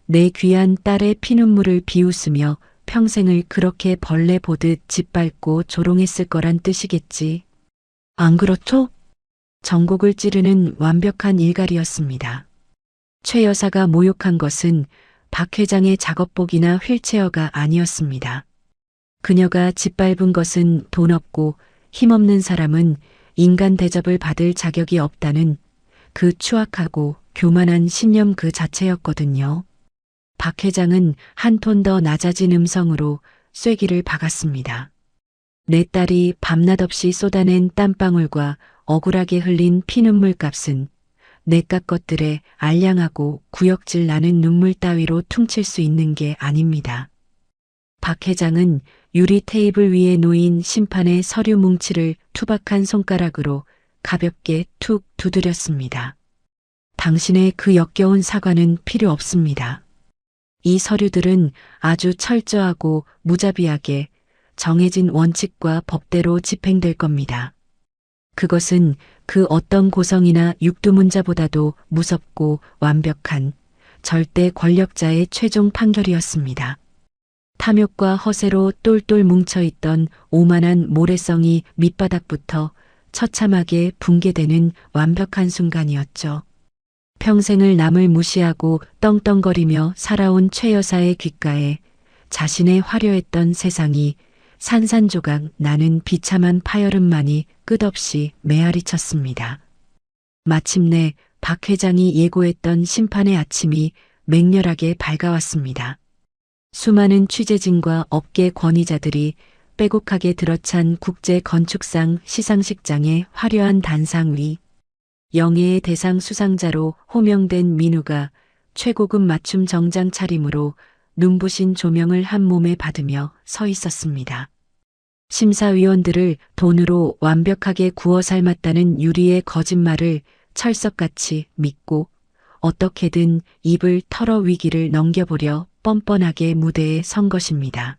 내 귀한 딸의 피눈물을 비웃으며 평생을 그렇게 벌레 보듯 짓밟고 조롱했을 거란 뜻이겠지. 안 그렇죠? 전곡을 찌르는 완벽한 일갈이었습니다. 최 여사가 모욕한 것은 박 회장의 작업복이나 휠체어가 아니었습니다. 그녀가 짓밟은 것은 돈 없고 힘없는 사람은 인간 대접을 받을 자격이 없다는 그 추악하고 교만한 신념 그 자체였거든요. 박 회장은 한 톤 더 낮아진 음성으로 쐐기를 박았습니다. 내 딸이 밤낮 없이 쏟아낸 땀방울과 억울하게 흘린 피눈물 값은 내깟 것들에 알량하고 구역질 나는 눈물 따위로 퉁칠 수 있는 게 아닙니다. 박 회장은 유리 테이블 위에 놓인 심판의 서류 뭉치를 투박한 손가락으로 가볍게 툭 두드렸습니다. 당신의 그 역겨운 사과는 필요 없습니다. 이 서류들은 아주 철저하고 무자비하게 정해진 원칙과 법대로 집행될 겁니다. 그것은 그 어떤 고성이나 육두문자보다도 무섭고 완벽한 절대 권력자의 최종 판결이었습니다. 탐욕과 허세로 똘똘 뭉쳐있던 오만한 모래성이 밑바닥부터 처참하게 붕괴되는 완벽한 순간이었죠. 평생을 남을 무시하고 떵떵거리며 살아온 최 여사의 귓가에 자신의 화려했던 세상이 산산조각 나는 비참한 파열음만이 끝없이 메아리 쳤습니다. 마침내 박 회장이 예고했던 심판의 아침이 맹렬하게 밝아왔습니다. 수많은 취재진과 업계 권위자들이 빼곡하게 들어찬 국제건축상 시상식장의 화려한 단상 위 영예의 대상 수상자로 호명된 민우가 최고급 맞춤 정장 차림으로 눈부신 조명을 한 몸에 받으며 서 있었습니다. 심사위원들을 돈으로 완벽하게 구워 삶았다는 유리의 거짓말을 철석같이 믿고 어떻게든 입을 털어 위기를 넘겨보려 뻔뻔하게 무대에 선 것입니다.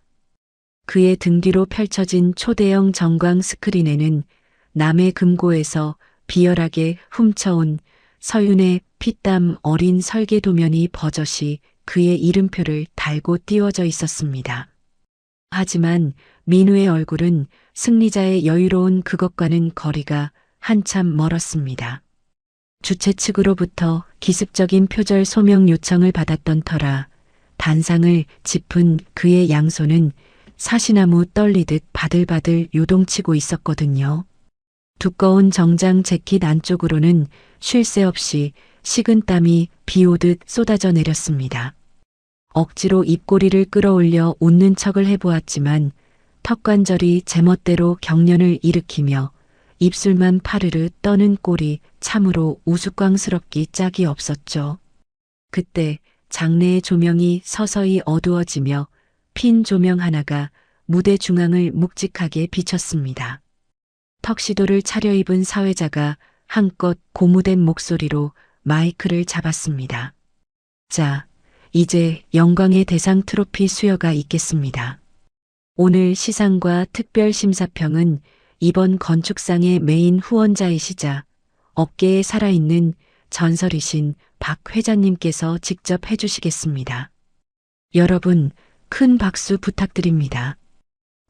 그의 등 뒤로 펼쳐진 초대형 전광 스크린에는 남해 금고에서 비열하게 훔쳐온 서윤의 피땀 어린 설계 도면이 버젓이 그의 이름표를 달고 띄워져 있었습니다. 하지만 민우의 얼굴은 승리자의 여유로운 그것과는 거리가 한참 멀었습니다. 주최 측으로부터 기습적인 표절 소명 요청을 받았던 터라 단상을 짚은 그의 양손은 사시나무 떨리듯 바들바들 요동치고 있었거든요. 두꺼운 정장 재킷 안쪽으로는 쉴 새 없이 식은 땀이 비오듯 쏟아져 내렸습니다. 억지로 입꼬리를 끌어올려 웃는 척을 해보았지만 턱관절이 제멋대로 경련을 일으키며 입술만 파르르 떠는 꼴이 참으로 우스꽝스럽기 짝이 없었죠. 그때 장내의 조명이 서서히 어두워지며 핀 조명 하나가 무대 중앙을 묵직하게 비쳤습니다. 턱시도를 차려입은 사회자가 한껏 고무된 목소리로 마이크를 잡았습니다. 자, 이제 영광의 대상 트로피 수여가 있겠습니다. 오늘 시상과 특별 심사평은 이번 건축상의 메인 후원자이시자 업계에 살아있는 전설이신 박 회장님께서 직접 해주시겠습니다. 여러분, 큰 박수 부탁드립니다.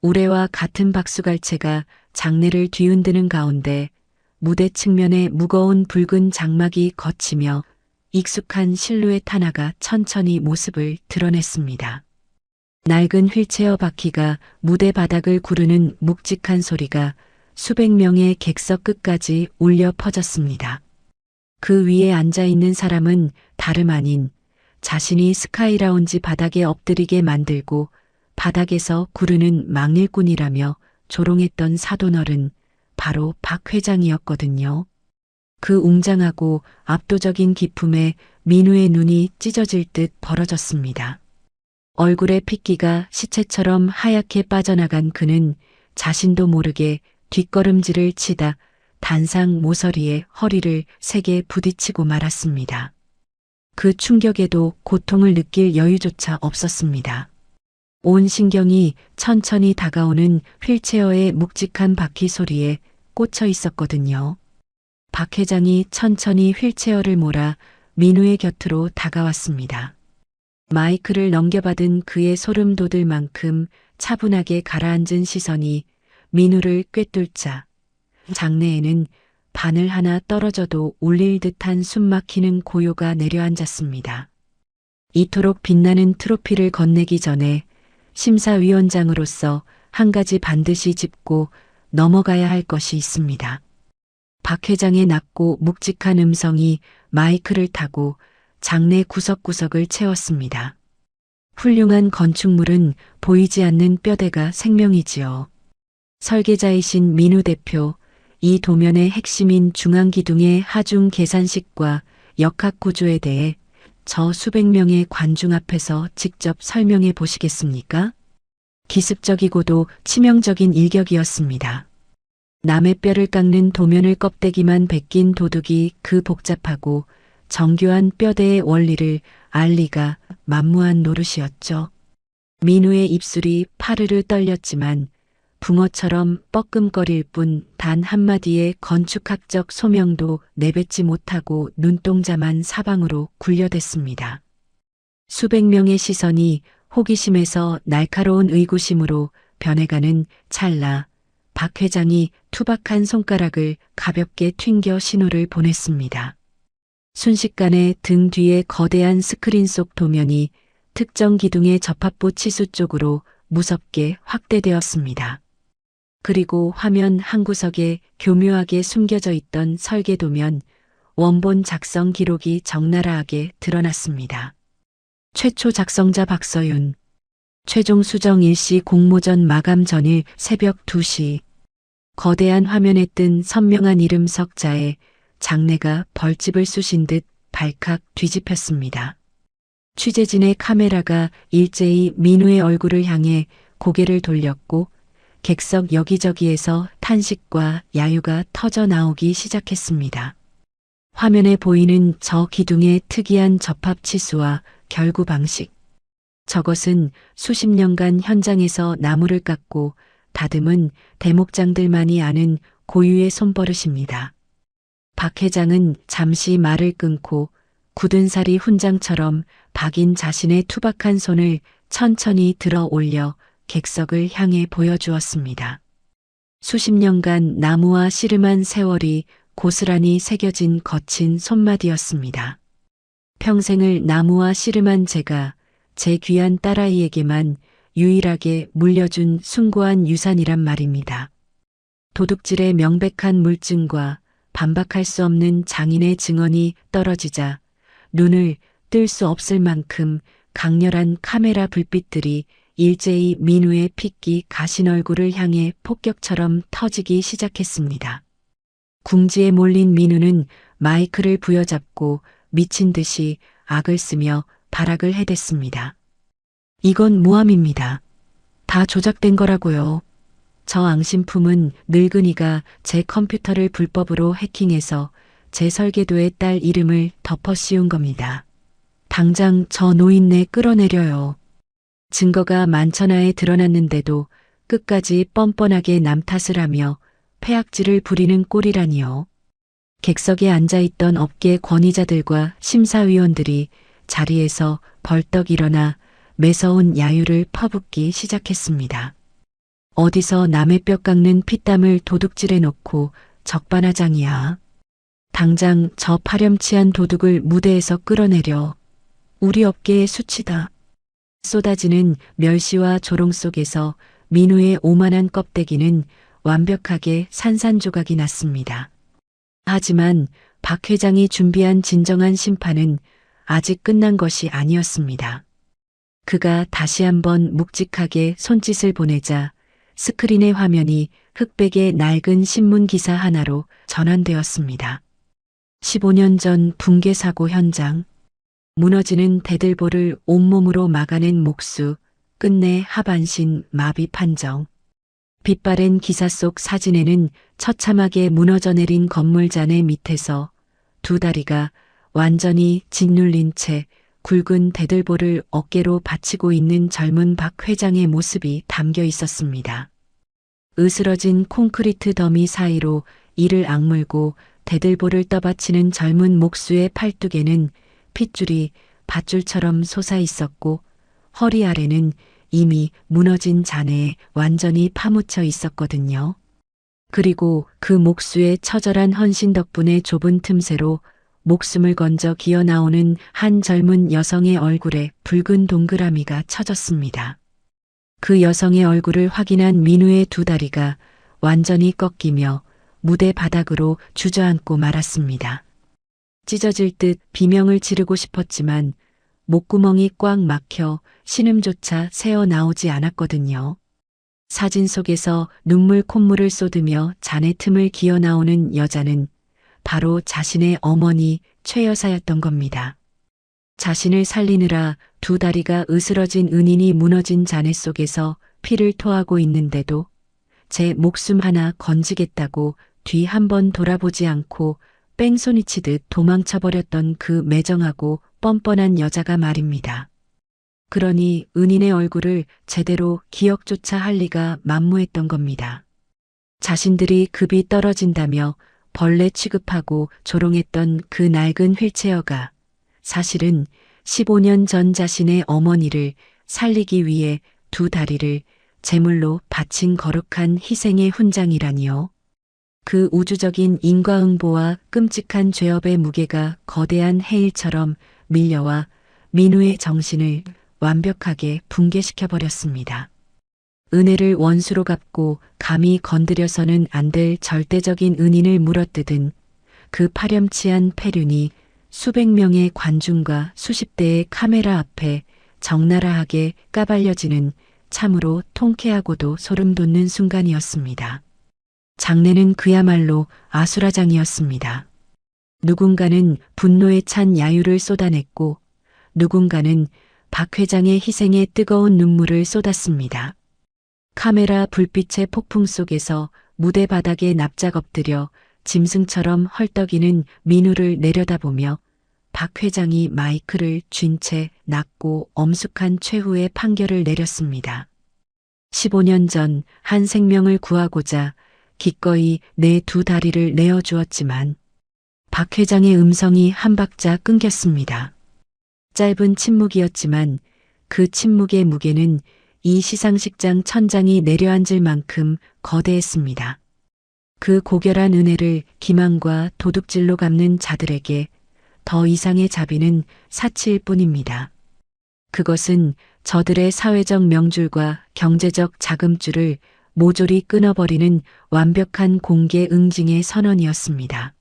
우레와 같은 박수갈채가 장내를 뒤흔드는 가운데 무대 측면에 무거운 붉은 장막이 걷히며 익숙한 실루엣 하나가 천천히 모습을 드러냈습니다. 낡은 휠체어 바퀴가 무대 바닥을 구르는 묵직한 소리가 수백 명의 객석 끝까지 울려 퍼졌습니다. 그 위에 앉아있는 사람은 다름 아닌 자신이 스카이라운지 바닥에 엎드리게 만들고 바닥에서 구르는 망일꾼이라며 조롱했던 사돈어른 바로 박 회장이었거든요. 그 웅장하고 압도적인 기품에 민우의 눈이 찢어질 듯 벌어졌습니다. 얼굴의 핏기가 시체처럼 하얗게 빠져나간 그는 자신도 모르게 뒷걸음질을 치다 단상 모서리에 허리를 세게 부딪히고 말았습니다. 그 충격에도 고통을 느낄 여유조차 없었습니다. 온 신경이 천천히 다가오는 휠체어의 묵직한 바퀴 소리에 꽂혀 있었거든요. 박 회장이 천천히 휠체어를 몰아 민우의 곁으로 다가왔습니다. 마이크를 넘겨받은 그의 소름 돋을 만큼 차분하게 가라앉은 시선이 민우를 꿰뚫자 장내에는 바늘 하나 떨어져도 울릴 듯한 숨막히는 고요가 내려앉았습니다. 이토록 빛나는 트로피를 건네기 전에 심사위원장으로서 한 가지 반드시 짚고 넘어가야 할 것이 있습니다. 박 회장의 낮고 묵직한 음성이 마이크를 타고 장내 구석구석을 채웠습니다. 훌륭한 건축물은 보이지 않는 뼈대가 생명이지요. 설계자이신 민우 대표, 이 도면의 핵심인 중앙기둥의 하중 계산식과 역학 구조에 대해 저 수백 명의 관중 앞에서 직접 설명해 보시겠습니까? 기습적이고도 치명적인 일격이었습니다. 남의 뼈를 깎는 도면을 껍데기만 벗긴 도둑이 그 복잡하고 정교한 뼈대의 원리를 알 리가 만무한 노릇이었죠. 민우의 입술이 파르르 떨렸지만 붕어처럼 뻐끔거릴 뿐 단 한마디의 건축학적 소명도 내뱉지 못하고 눈동자만 사방으로 굴려댔습니다. 수백 명의 시선이 호기심에서 날카로운 의구심으로 변해가는 찰나 박 회장이 투박한 손가락을 가볍게 튕겨 신호를 보냈습니다. 순식간에 등 뒤에 거대한 스크린 속 도면이 특정 기둥의 접합부 치수 쪽으로 무섭게 확대되었습니다. 그리고 화면 한 구석에 교묘하게 숨겨져 있던 설계도면 원본 작성 기록이 적나라하게 드러났습니다. 최초 작성자 박서윤. 최종 수정 일시 공모전 마감 전일 새벽 2시. 거대한 화면에 뜬 선명한 이름 석자에 장내가 벌집을 쑤신 듯 발칵 뒤집혔습니다. 취재진의 카메라가 일제히 민우의 얼굴을 향해 고개를 돌렸고 객석 여기저기에서 탄식과 야유가 터져 나오기 시작했습니다. 화면에 보이는 저 기둥의 특이한 접합 치수와 결구 방식. 저것은 수십 년간 현장에서 나무를 깎고 다듬은 대목장들만이 아는 고유의 손버릇입니다. 박 회장은 잠시 말을 끊고 굳은 살이 훈장처럼 박인 자신의 투박한 손을 천천히 들어 올려 객석을 향해 보여주었습니다. 수십 년간 나무와 씨름한 세월이 고스란히 새겨진 거친 손맛이었습니다. 평생을 나무와 씨름한 제가 제 귀한 딸아이에게만 유일하게 물려준 숭고한 유산이란 말입니다. 도둑질의 명백한 물증과 반박할 수 없는 장인의 증언이 떨어지자 눈을 뜰 수 없을 만큼 강렬한 카메라 불빛들이 일제히 민우의 핏기 가신 얼굴을 향해 폭격처럼 터지기 시작했습니다. 궁지에 몰린 민우는 마이크를 부여잡고 미친 듯이 악을 쓰며 발악을 해댔습니다. 이건 모함입니다. 다 조작된 거라고요. 저 앙심품은 늙은이가 제 컴퓨터를 불법으로 해킹해서 제 설계도의 딸 이름을 덮어 씌운 겁니다. 당장 저 노인네 끌어내려요. 증거가 만천하에 드러났는데도 끝까지 뻔뻔하게 남 탓을 하며 패악질을 부리는 꼴이라니요. 객석에 앉아있던 업계 권위자들과 심사위원들이 자리에서 벌떡 일어나 매서운 야유를 퍼붓기 시작했습니다. 어디서 남의 뼈 깎는 피땀을 도둑질해 놓고 적반하장이야. 당장 저 파렴치한 도둑을 무대에서 끌어내려. 우리 업계의 수치다. 쏟아지는 멸시와 조롱 속에서 민우의 오만한 껍데기는 완벽하게 산산조각이 났습니다. 하지만 박 회장이 준비한 진정한 심판은 아직 끝난 것이 아니었습니다. 그가 다시 한번 묵직하게 손짓을 보내자 스크린의 화면이 흑백의 낡은 신문 기사 하나로 전환되었습니다. 15년 전 붕괴 사고 현장. 무너지는 대들보를 온몸으로 막아낸 목수, 끝내 하반신 마비 판정. 빛바랜 기사 속 사진에는 처참하게 무너져 내린 건물 잔해 밑에서 두 다리가 완전히 짓눌린 채 굵은 대들보를 어깨로 받치고 있는 젊은 박 회장의 모습이 담겨 있었습니다. 으스러진 콘크리트 더미 사이로 이를 악물고 대들보를 떠받치는 젊은 목수의 팔뚝에는 핏줄이 밧줄처럼 솟아 있었고 허리 아래는 이미 무너진 잔해에 완전히 파묻혀 있었거든요. 그리고 그 목수의 처절한 헌신 덕분에 좁은 틈새로 목숨을 건져 기어 나오는 한 젊은 여성의 얼굴에 붉은 동그라미가 쳐졌습니다. 그 여성의 얼굴을 확인한 민우의 두 다리가 완전히 꺾이며 무대 바닥으로 주저앉고 말았습니다. 찢어질 듯 비명을 지르고 싶었지만 목구멍이 꽉 막혀 신음조차 새어 나오지 않았거든요. 사진 속에서 눈물 콧물을 쏟으며 잔의 틈을 기어 나오는 여자는 바로 자신의 어머니 최 여사였던 겁니다. 자신을 살리느라 두 다리가 으스러진 은인이 무너진 잔해 속에서 피를 토하고 있는데도 제 목숨 하나 건지겠다고 뒤 한 번 돌아보지 않고 뺑소니치듯 도망쳐버렸던 그 매정하고 뻔뻔한 여자가 말입니다. 그러니 은인의 얼굴을 제대로 기억조차 할 리가 만무했던 겁니다. 자신들이 급이 떨어진다며 벌레 취급하고 조롱했던 그 낡은 휠체어가 사실은 15년 전 자신의 어머니를 살리기 위해 두 다리를 제물로 바친 거룩한 희생의 훈장이라니요. 그 우주적인 인과응보와 끔찍한 죄업의 무게가 거대한 해일처럼 밀려와 민우의 정신을 완벽하게 붕괴시켜버렸습니다. 은혜를 원수로 갚고 감히 건드려서는 안 될 절대적인 은인을 물어뜯은 그 파렴치한 패륜이 수백 명의 관중과 수십 대의 카메라 앞에 적나라하게 까발려지는 참으로 통쾌하고도 소름 돋는 순간이었습니다. 장례는 그야말로 아수라장이었습니다. 누군가는 분노에 찬 야유를 쏟아냈고 누군가는 박 회장의 희생에 뜨거운 눈물을 쏟았습니다. 카메라 불빛의 폭풍 속에서 무대 바닥에 납작 엎드려 짐승처럼 헐떡이는 민우를 내려다보며 박 회장이 마이크를 쥔 채 낮고 엄숙한 최후의 판결을 내렸습니다. 15년 전 한 생명을 구하고자 기꺼이 내 두 다리를 내어주었지만 박 회장의 음성이 한 박자 끊겼습니다. 짧은 침묵이었지만 그 침묵의 무게는 이 시상식장 천장이 내려앉을 만큼 거대했습니다. 그 고결한 은혜를 기만과 도둑질로 갚는 자들에게 더 이상의 자비는 사치일 뿐입니다. 그것은 저들의 사회적 명줄과 경제적 자금줄을 모조리 끊어버리는 완벽한 공개 응징의 선언이었습니다.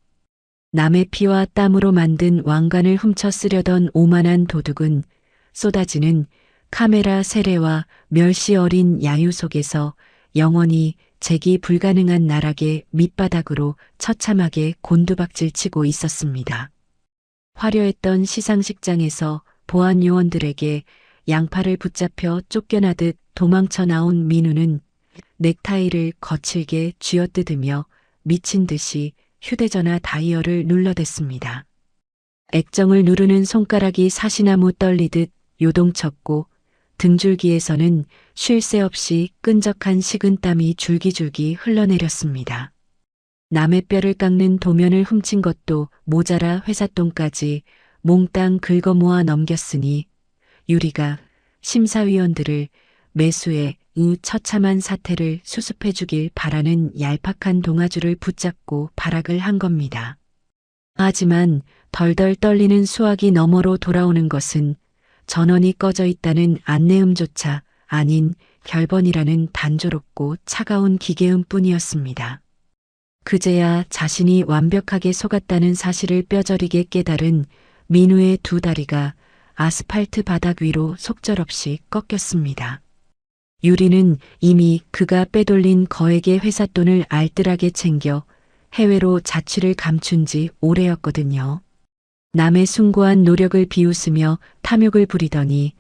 남의 피와 땀으로 만든 왕관을 훔쳐 쓰려던 오만한 도둑은 쏟아지는 카메라 세례와 멸시 어린 야유 속에서 영원히 재기 불가능한 나락의 밑바닥으로 처참하게 곤두박질치고 있었습니다. 화려했던 시상식장에서 보안 요원들에게 양팔을 붙잡혀 쫓겨나듯 도망쳐 나온 민우는 넥타이를 거칠게 쥐어뜯으며 미친 듯이 휴대전화 다이얼을 눌러댔습니다. 액정을 누르는 손가락이 사시나무 떨리듯 요동쳤고 등줄기에서는 쉴 새 없이 끈적한 식은땀이 줄기줄기 흘러내렸습니다. 남의 뼈를 깎는 도면을 훔친 것도 모자라 회삿돈까지 몽땅 긁어모아 넘겼으니 유리가 심사위원들을 매수의 이 처참한 사태를 수습해 주길 바라는 얄팍한 동아줄을 붙잡고 발악을 한 겁니다. 하지만 덜덜 떨리는 수화기 너머로 돌아오는 것은 전원이 꺼져 있다는 안내음조차 아닌 결번이라는 단조롭고 차가운 기계음 뿐이었습니다. 그제야 자신이 완벽하게 속았다는 사실을 뼈저리게 깨달은 민우의 두 다리가 아스팔트 바닥 위로 속절없이 꺾였습니다. 유리는 이미 그가 빼돌린 거액의 회삿돈을 알뜰하게 챙겨 해외로 자취를 감춘 지 오래였거든요. 남의 숭고한 노력을 비웃으며 탐욕을 부리더니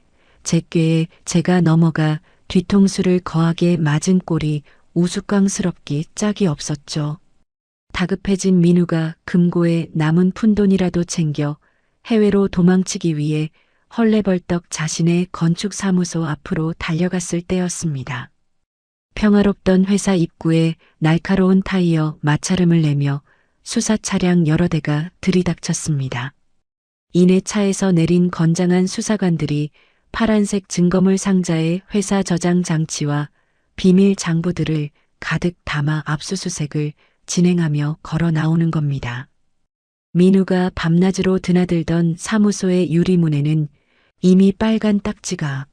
제 꾀에 제가 넘어가 뒤통수를 거하게 맞은 꼴이 우스꽝스럽기 짝이 없었죠. 다급해진 민우가 금고에 남은 푼돈이라도 챙겨 해외로 도망치기 위해 헐레벌떡 자신의 건축사무소 앞으로 달려갔을 때였습니다. 평화롭던 회사 입구에 날카로운 타이어 마찰음을 내며 수사 차량 여러 대가 들이닥쳤습니다. 이내 차에서 내린 건장한 수사관들이 파란색 증거물 상자에 회사 저장 장치와 비밀 장부들을 가득 담아 압수수색을 진행하며 걸어 나오는 겁니다. 민우가 밤낮으로 드나들던 사무소의 유리문에는 이미 빨간 딱지가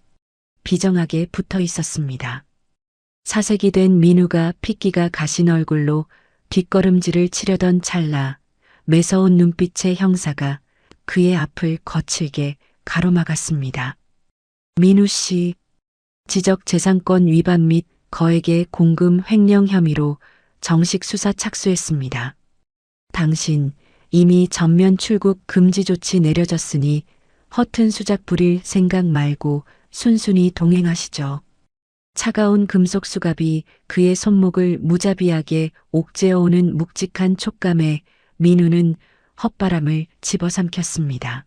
비정하게 붙어 있었습니다. 사색이 된 민우가 핏기가 가신 얼굴로 뒷걸음질을 치려던 찰나 매서운 눈빛의 형사가 그의 앞을 거칠게 가로막았습니다. 민우 씨, 지적재산권 위반 및 거액의 공금 횡령 혐의로 정식 수사 착수했습니다. 당신 이미 전면 출국 금지 조치 내려졌으니 허튼 수작 부릴 생각 말고 순순히 동행하시죠. 차가운 금속 수갑이 그의 손목을 무자비하게 옥죄어오는 묵직한 촉감에 민우는 헛바람을 집어삼켰습니다.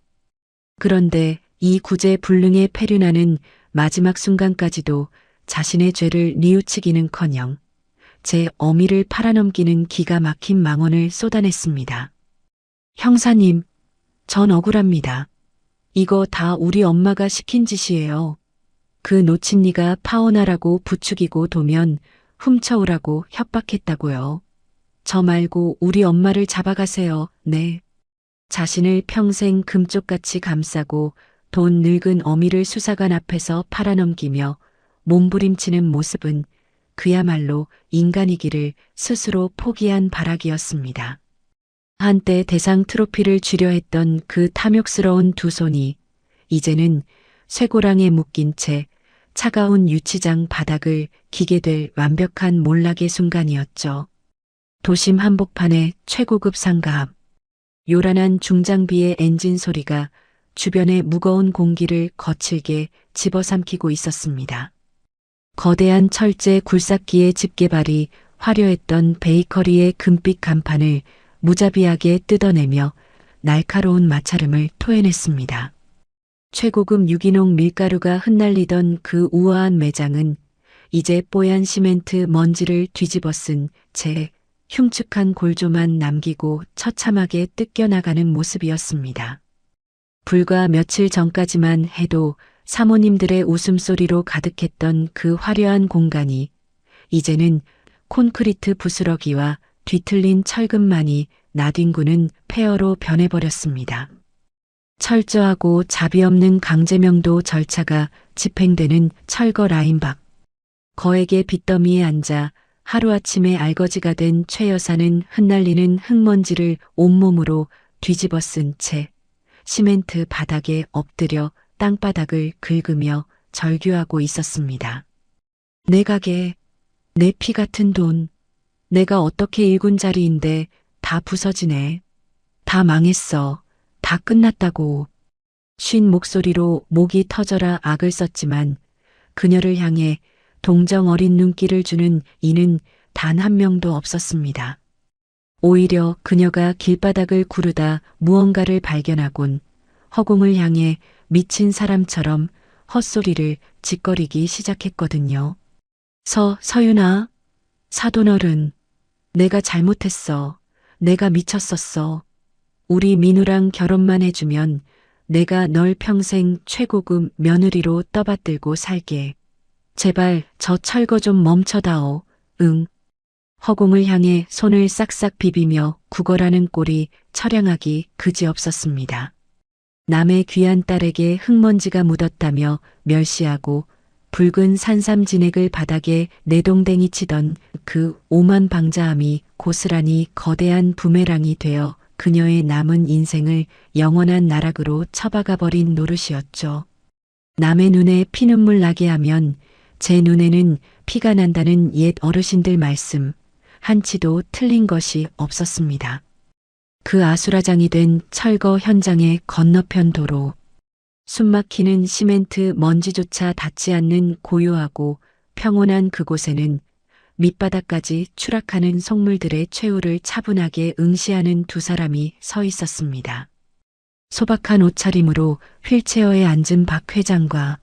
그런데 이 구제불능의 페류나는 마지막 순간까지도 자신의 죄를 뉘우치기는커녕 제 어미를 팔아넘기는 기가 막힌 망언을 쏟아냈습니다. 형사님, 전 억울합니다. 이거 다 우리 엄마가 시킨 짓이에요. 그 노친니가 파혼하라고 부추기고 도면 훔쳐오라고 협박했다고요. 저 말고 우리 엄마를 잡아가세요. 네. 자신을 평생 금쪽같이 감싸고 돈 늙은 어미를 수사관 앞에서 팔아넘기며 몸부림치는 모습은 그야말로 인간이기를 스스로 포기한 발악이었습니다. 한때 대상 트로피를 쥐려 했던 그 탐욕스러운 두 손이 이제는 쇠고랑에 묶인 채 차가운 유치장 바닥을 기게 될 완벽한 몰락의 순간이었죠. 도심 한복판의 최고급 상가 앞, 요란한 중장비의 엔진 소리가 주변의 무거운 공기를 거칠게 집어삼키고 있었습니다. 거대한 철제 굴삭기의 집게발이 화려했던 베이커리의 금빛 간판을 무자비하게 뜯어내며 날카로운 마찰음을 토해냈습니다. 최고급 유기농 밀가루가 흩날리던 그 우아한 매장은 이제 뽀얀 시멘트 먼지를 뒤집어 쓴 채 흉측한 골조만 남기고 처참하게 뜯겨나가는 모습이었습니다. 불과 며칠 전까지만 해도 사모님들의 웃음소리로 가득했던 그 화려한 공간이 이제는 콘크리트 부스러기와 뒤틀린 철근만이 나뒹구는 폐허로 변해버렸습니다. 철저하고 자비 없는 강제명도 절차가 집행되는 철거 라인 밖. 거액의 빚더미에 앉아 하루아침에 알거지가 된 최 여사는 흩날리는 흙먼지를 온몸으로 뒤집어 쓴 채 시멘트 바닥에 엎드려 땅바닥을 긁으며 절규하고 있었습니다. 내 가게, 내 피 같은 돈, 내가 어떻게 일군 자리인데 다 부서지네. 다 망했어. 다 끝났다고. 쉰 목소리로 목이 터져라 악을 썼지만 그녀를 향해 동정 어린 눈길을 주는 이는 단 한 명도 없었습니다. 오히려 그녀가 길바닥을 구르다 무언가를 발견하곤 허공을 향해 미친 사람처럼 헛소리를 짓거리기 시작했거든요. 서윤아, 사돈어른, 내가 잘못했어. 내가 미쳤었어. 우리 민우랑 결혼만 해주면 내가 널 평생 최고급 며느리로 떠받들고 살게. 제발 저 철거 좀 멈춰다오. 응. 허공을 향해 손을 싹싹 비비며 구걸하는 꼴이 처량하기 그지없었습니다. 남의 귀한 딸에게 흙먼지가 묻었다며 멸시하고 붉은 산삼진액을 바닥에 내동댕이 치던 그 오만방자함이 고스란히 거대한 부메랑이 되어 그녀의 남은 인생을 영원한 나락으로 처박아 버린 노릇이었죠. 남의 눈에 피눈물 나게 하면 제 눈에는 피가 난다는 옛 어르신들 말씀 한치도 틀린 것이 없었습니다. 그 아수라장이 된 철거 현장의 건너편 도로, 숨막히는 시멘트 먼지조차 닿지 않는 고요하고 평온한 그곳에는 밑바닥까지 추락하는 속물들의 최후를 차분하게 응시하는 두 사람이 서 있었습니다. 소박한 옷차림으로 휠체어에 앉은 박 회장과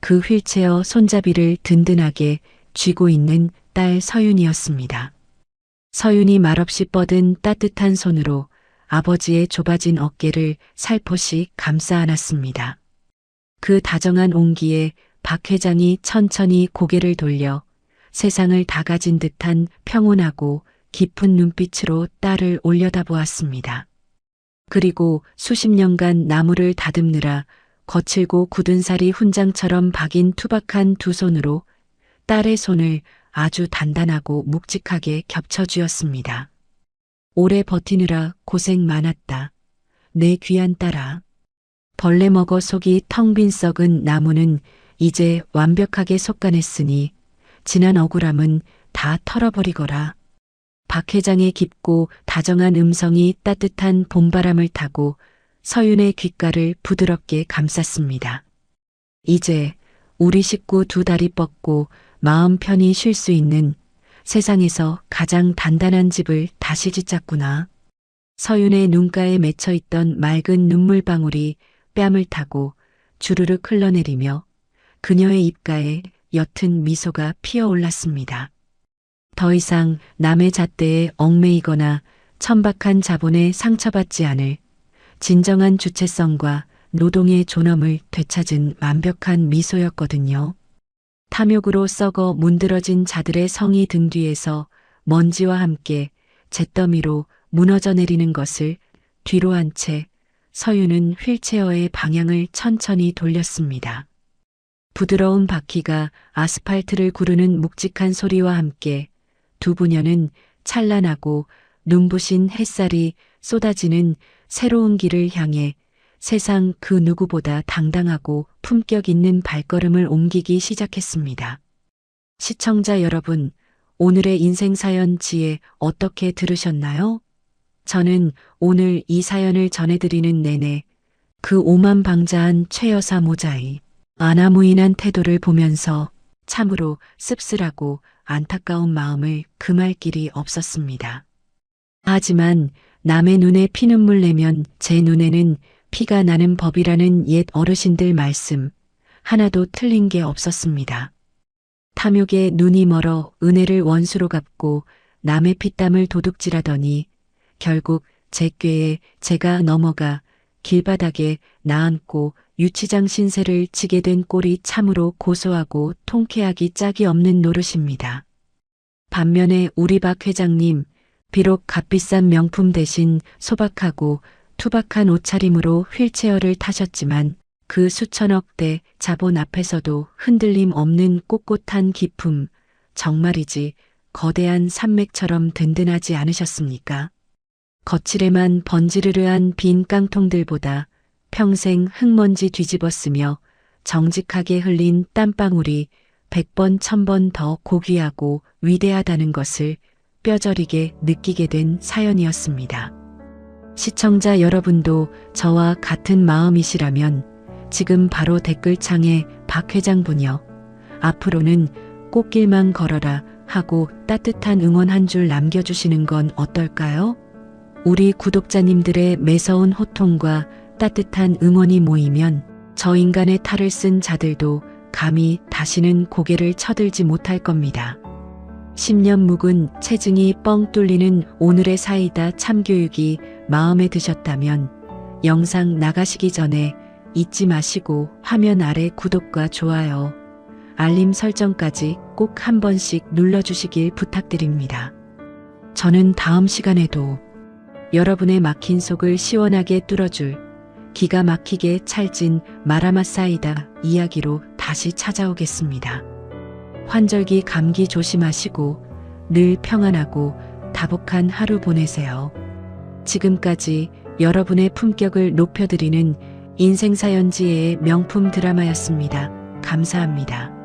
그 휠체어 손잡이를 든든하게 쥐고 있는 딸 서윤이었습니다. 서윤이 말없이 뻗은 따뜻한 손으로 아버지의 좁아진 어깨를 살포시 감싸 안았습니다. 그 다정한 온기에 박 회장이 천천히 고개를 돌려 세상을 다 가진 듯한 평온하고 깊은 눈빛으로 딸을 올려다보았습니다. 그리고 수십 년간 나무를 다듬느라 거칠고 굳은 살이 훈장처럼 박인 투박한 두 손으로 딸의 손을 아주 단단하고 묵직하게 겹쳐쥐었습니다. 오래 버티느라 고생 많았다. 내 귀한 딸아. 벌레 먹어 속이 텅 빈 썩은 나무는 이제 완벽하게 속가냈으니 지난 억울함은 다 털어버리거라. 박 회장의 깊고 다정한 음성이 따뜻한 봄바람을 타고 서윤의 귓가를 부드럽게 감쌌습니다. 이제 우리 식구 두 다리 뻗고 마음 편히 쉴 수 있는 세상에서 가장 단단한 집을 다시 짓자꾸나. 서윤의 눈가에 맺혀있던 맑은 눈물방울이 뺨을 타고 주르륵 흘러내리며 그녀의 입가에 옅은 미소가 피어올랐습니다. 더 이상 남의 잣대에 얽매이거나 천박한 자본에 상처받지 않을 진정한 주체성과 노동의 존엄을 되찾은 완벽한 미소였거든요. 탐욕으로 썩어 문드러진 자들의 성의 등 뒤에서 먼지와 함께 잿더미로 무너져 내리는 것을 뒤로 한 채 서윤은 휠체어의 방향을 천천히 돌렸습니다. 부드러운 바퀴가 아스팔트를 구르는 묵직한 소리와 함께 두 부녀는 찬란하고 눈부신 햇살이 쏟아지는 새로운 길을 향해 세상 그 누구보다 당당하고 품격 있는 발걸음을 옮기기 시작했습니다. 시청자 여러분, 오늘의 인생사연 지혜 어떻게 들으셨나요? 저는 오늘 이 사연을 전해드리는 내내 그 오만방자한 최 여사 모자의 아나무인한 태도를 보면서 참으로 씁쓸하고 안타까운 마음을 금할 길이 없었습니다. 하지만 남의 눈에 피눈물 내면 제 눈에는 피가 나는 법이라는 옛 어르신들 말씀 하나도 틀린 게 없었습니다. 탐욕에 눈이 멀어 은혜를 원수로 갚고 남의 피땀을 도둑질하더니 결국 제 꾀에 제가 넘어가 길바닥에 나앉고 유치장 신세를 지게 된 꼴이 참으로 고소하고 통쾌하기 짝이 없는 노릇입니다. 반면에 우리 박 회장님, 비록 값비싼 명품 대신 소박하고 투박한 옷차림으로 휠체어를 타셨지만 그 수천억대 자본 앞에서도 흔들림 없는 꼿꼿한 기품, 정말이지 거대한 산맥처럼 든든하지 않으셨습니까? 거칠에만 번지르르한 빈 깡통들보다 평생 흙먼지 뒤집었으며 정직하게 흘린 땀방울이 100번 1000번 더 고귀하고 위대하다는 것을 뼈저리게 느끼게 된 사연이었습니다. 시청자 여러분도 저와 같은 마음이시라면 지금 바로 댓글창에 박 회장 부녀 앞으로는 꽃길만 걸어라 하고 따뜻한 응원 한 줄 남겨주시는 건 어떨까요? 우리 구독자님들의 매서운 호통과 따뜻한 응원이 모이면 저 인간의 탈을 쓴 자들도 감히 다시는 고개를 쳐들지 못할 겁니다. 10년 묵은 체증이 뻥 뚫리는 오늘의 사이다 참교육이 마음에 드셨다면 영상 나가시기 전에 잊지 마시고 화면 아래 구독과 좋아요, 알림 설정까지 꼭 한 번씩 눌러주시길 부탁드립니다. 저는 다음 시간에도 여러분의 막힌 속을 시원하게 뚫어줄 기가 막히게 찰진 마라맛 사이다 이야기로 다시 찾아오겠습니다. 환절기 감기 조심하시고 늘 평안하고 다복한 하루 보내세요. 지금까지 여러분의 품격을 높여드리는 인생사연지혜의 명품 드라마였습니다. 감사합니다.